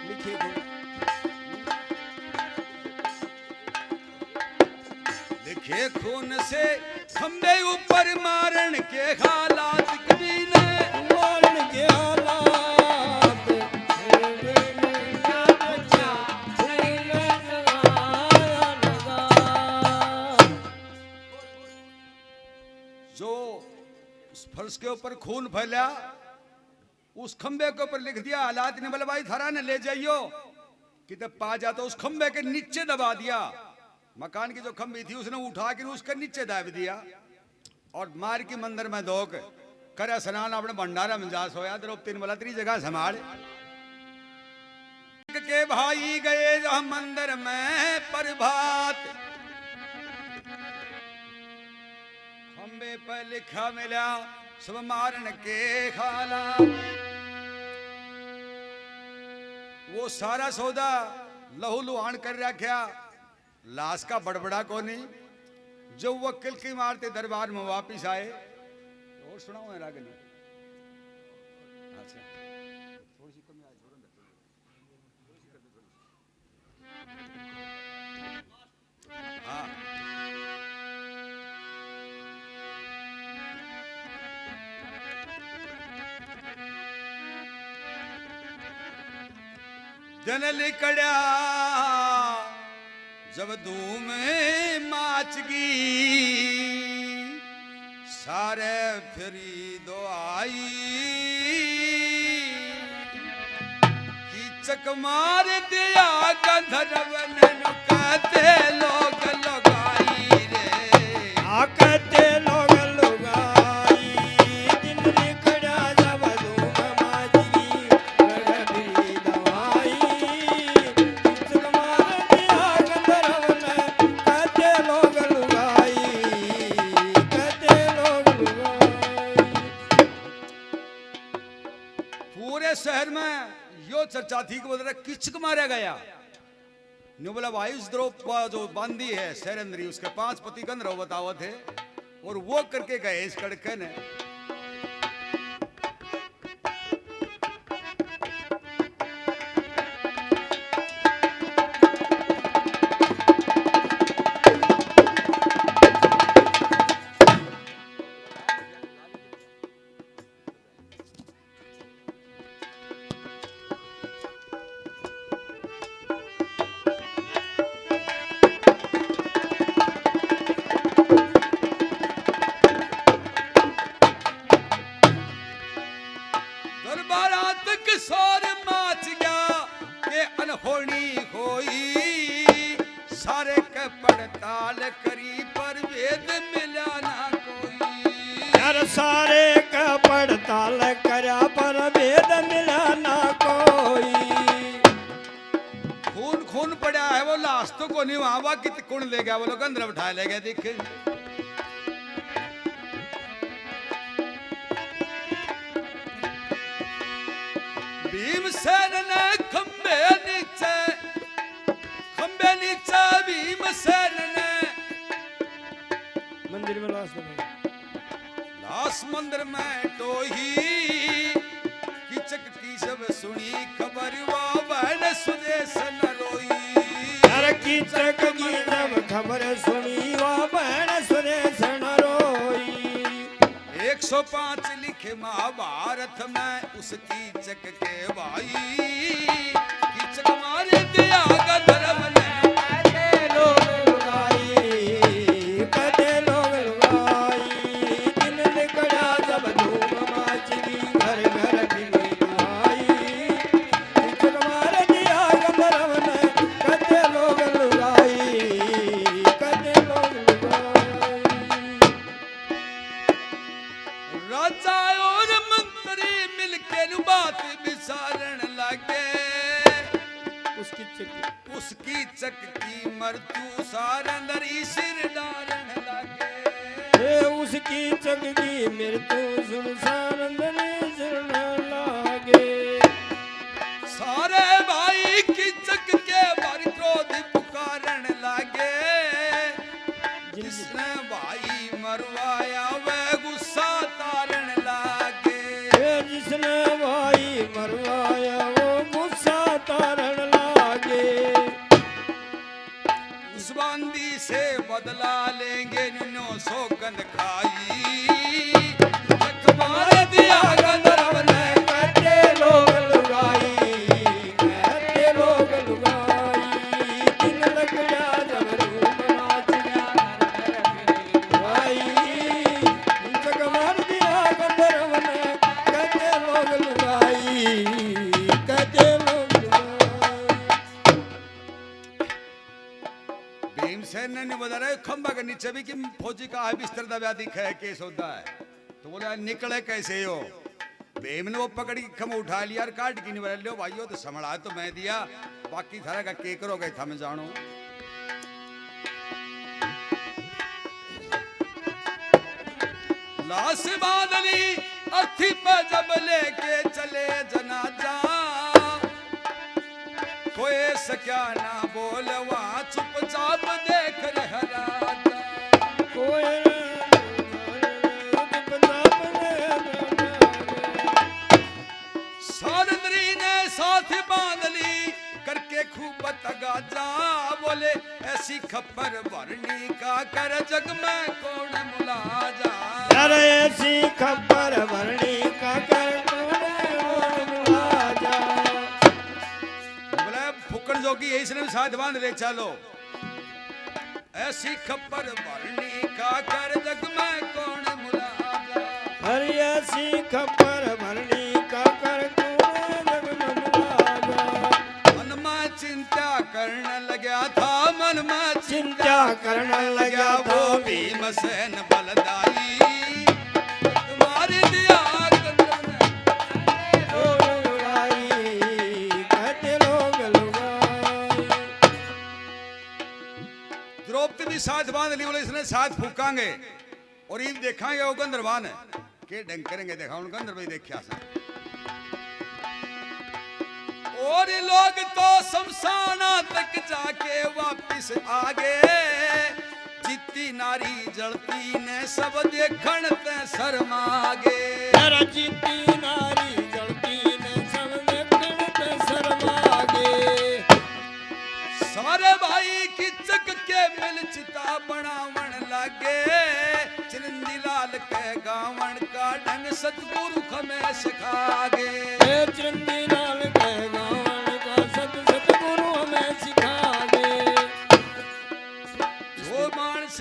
लिखे लिखे खून से खंबे ऊपर मारन के हालात कभी ने मारन के हालात जो उस फर्श के ऊपर खून फैला उस खंबे के ऊपर लिख दिया हालात ने बोला भाई थारा ने ले जाइयो कि तब पा जा तो उस खंबे के नीचे दबा दिया। मकान की जो खंबी थी उसने उठा के उसके नीचे दाब दिया और मार के मंदिर में धोक करे स्नान अपने भंडारा में जा सोया। द्रौपदी ने बोला तेरी जगह संभाल के भाई गए जहां मंदिर में प्रभात, खंबे पर लिखा मिला सब मारन के खाला। वो सारा सौदा लहू लुहान कर रखा, लाश का बड़बड़ा को नहीं। जो वकील की मारते दरबार में वापिस आए और सुनाओ है रागनी। अच्छा थोड़ी सी कमी आई हाँ जन लिकड़ा जब धूम माचगी सारे फिरी दो आई कीचक मार दिया गंधर्व ने कहते लोग लगाई रे आकते लोग लुगाई दिन लिखड़ा जब धूम माचगी रगड़ी दवाई किसक मार दिया गंधर्व ने कहते लोग लुगाई कहते लोग लुगाई। पूरे शहर में यो चर्चा थी कि बोल किचक मारा गया। न्यू बोला वायुद्रोप जो बांदी है शैरेंद्री उसके 5 पति गंधर्व बताओ थे और वो करके गए इस कड़के ने। होनी होई सारे के पड़ताल करी पर वेद मिला ना कोई यार सारे का पड़ताल करा पर भेद मिला ना कोई खून खून पड़ा है वो लाश तो को नहीं वहां वा कित कौन ले गया वो लोग अंदर उठा ले गए देख भीमसेन ने खंबे नीचे भीमसेन ने मंदिर में लाश बनी लाश मंदिर में टोही किचक की सब सुनी खबर वा बहन सुदेश न रोई यार की चक की जब खबर सुनी वो बहन सुरेश न रोई 105 लिखे महाभारत में उसकी चक के भाई किचक मारे दिया गधर्म ने लोग लुगाई कदे लोग लुगाई दिन निकला जब धूम माचली घर घर बिगड़ी आई चक मार दिया गंधर्व ने कदे लोग लुगाई कदे लोग लुगाई राजा और मंत्री मिलके नु बात विचारण लगे उसकी चक की मृत्यु सारंदरी सिर डारण लगे उसकी चक की मृत्यु सुन सारंदरी सिर न लागे सारे भाई की चक के बार क्रोध पुकारन लगे जिसने भाई मरवाया वह गुस्सा तारण लागे जिसने भाई मरवाया वो गुस्सा तारण लागे उस बांदी से बदला लेंगे नो सौगंध खाई चक मार दिया गंधर्व ने कहते लोग लुगाई कहते लोग लुगाई दिन लग जा जब रूप नाच लुगाई चक मार दिया गंधर्व ने कहते लोग लुगाई कहते लोग लुगाई भीमसेन ने बता रहे खंबा के नीचे भी कि फौजी का है बिस्तर दबा दिखा है केस होता है तो बोला निकले कैसे हो भीम ने वो पकड़ के खम उठा लिया और काट की नहीं बोला लो भाइयों तो संभला तो मैं दिया बाकी सारा का के करोगे था मैं जानो लाश बादली अर्थी पे जब लेके चले जनाजा कोई सक्या ना बोल वहां चुपचाप देख रहे राजा सारंदरी ने साथ बांध ली करके खूब तगाजा बोले ऐसी खबर भरनी का कर जग में कौन मुलाजा अरे ऐसी खबर भरनी का कर कौन मुलाजा बोले फुकन जोगी इसने भी साथ बांध ले चलो ऐसी खबर भरनी का कर जग में कौन मुलाजा हर ऐसी खबर भरनी का कर कौन जग में मुलाजा मन में चिंता करने लगा था मन में चिंता करने लगा वो भीमसेन बलदाई तुम्हारी दिया गंधर्व ने लोग लुगाई कहते लोग लुगाई द्रौपदी भी साथ बांध ली बोले इसने साथ फूकांगे और ये देखांगे वो गंधर्वान है के ढंग करेंगे देखा उन गंधर्व ही देखा सा और ये लोग तो शमशाना तक जाके वापिस आ गए जितनी नारी जलती ने सब देखण ते शर्मागे तेरा जीती नारी जलती ने सब देखण ते शर्मागे सारे भाई की चक के मिल चिता बनावन लगे चिरंदी लाल के गावन का ढंग सतगुरु हमें सिखागे ए चंदी लाल के गावन का सतगुरु हमें सिखागे जो मानस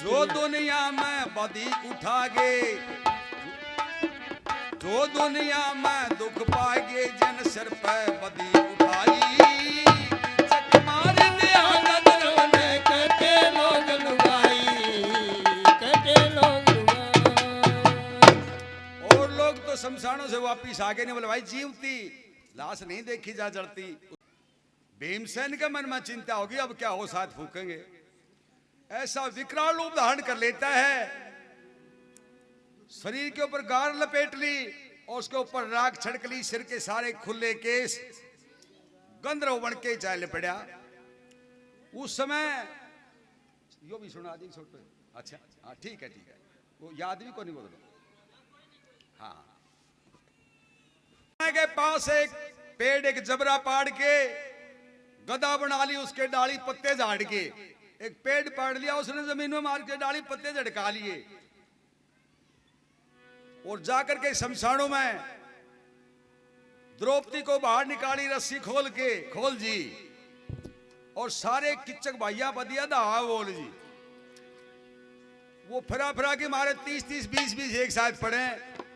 जो दुनिया में बदी उठागे जो दुनिया में दुख पाएगे जन सिर पे बदी उठाई वापिस आ गए ने बोले भाई जीवती लाश नहीं देखी जा जड़ती। भीमसेन के मन में चिंता होगी अब क्या हो साथ फूकेंगे। ऐसा विकराल रूप धारण कर लेता है, शरीर के ऊपर गार लपेट ली और उसके ऊपर राख छिड़क ली, सिर के सारे खुले केस गंधर्व बन के चाल पड़ा। उस समय यो भी सुना दी छोटे। अच्छा हाँ ठीक है वो याद भी को नहीं बोल। हाँ के पास एक पेड़ एक जबरा पाड़ के गदा बना ली, उसके डाली पत्ते झाड़ के एक पेड़ पाड़ लिया उसने, जमीन में मार के डाली पत्ते झटका लिए और जाकर के शमशानों में द्रौपदी को बाहर निकाली रस्सी खोल जी और सारे किच्चक भाइया बदिया दा बोल जी। वो फिरा के मारे 30 20 एक साथ पड़े,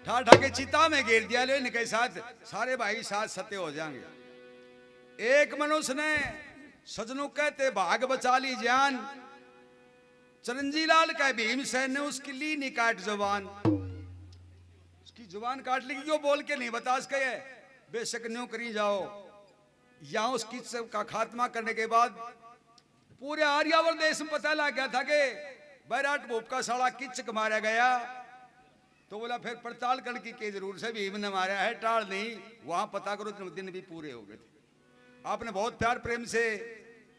ठा के चिता में घेर दिया। ले इनके साथ सारे भाई साथ सत्य हो जाएंगे। एक मनुष्य ने सजनों कहते भाग बचा ली जान, चिरंजी लाल का भीमसेन ने उसकी ली नहीं काट जुबान, उसकी जुबान काट ली क्यों बोल के नहीं बता सके। बेशक न्यू करी जाओ। यहां उस किस्से का खात्मा करने के बाद पूरे आर्यावर्त देश में पता लग गया था कि बैराट भूप का साला किच्चक मारा गया। तो बोला फिर पड़ताल करने की जरूरत है, भीम ने मारा है टाल नहीं, वहां पता करो। दिन भी पूरे हो गए थे। आपने बहुत प्यार प्रेम से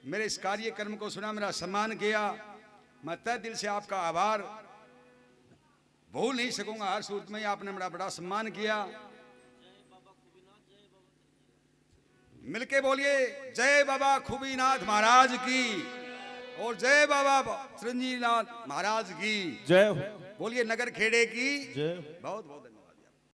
मेरे इस कार्यक्रम को सुना, मेरा सम्मान किया। मैं तहे दिल से आपका आभार भूल नहीं सकूंगा। हर सूरत में आपने मेरा बड़ा सम्मान किया। मिलके बोलिए जय बाबा खूबीनाथ महाराज की और जय बाबा चिरंजीवी लाल महाराज की जय हो। बोलिए नगर खेड़े की जय। बहुत बहुत धन्यवाद।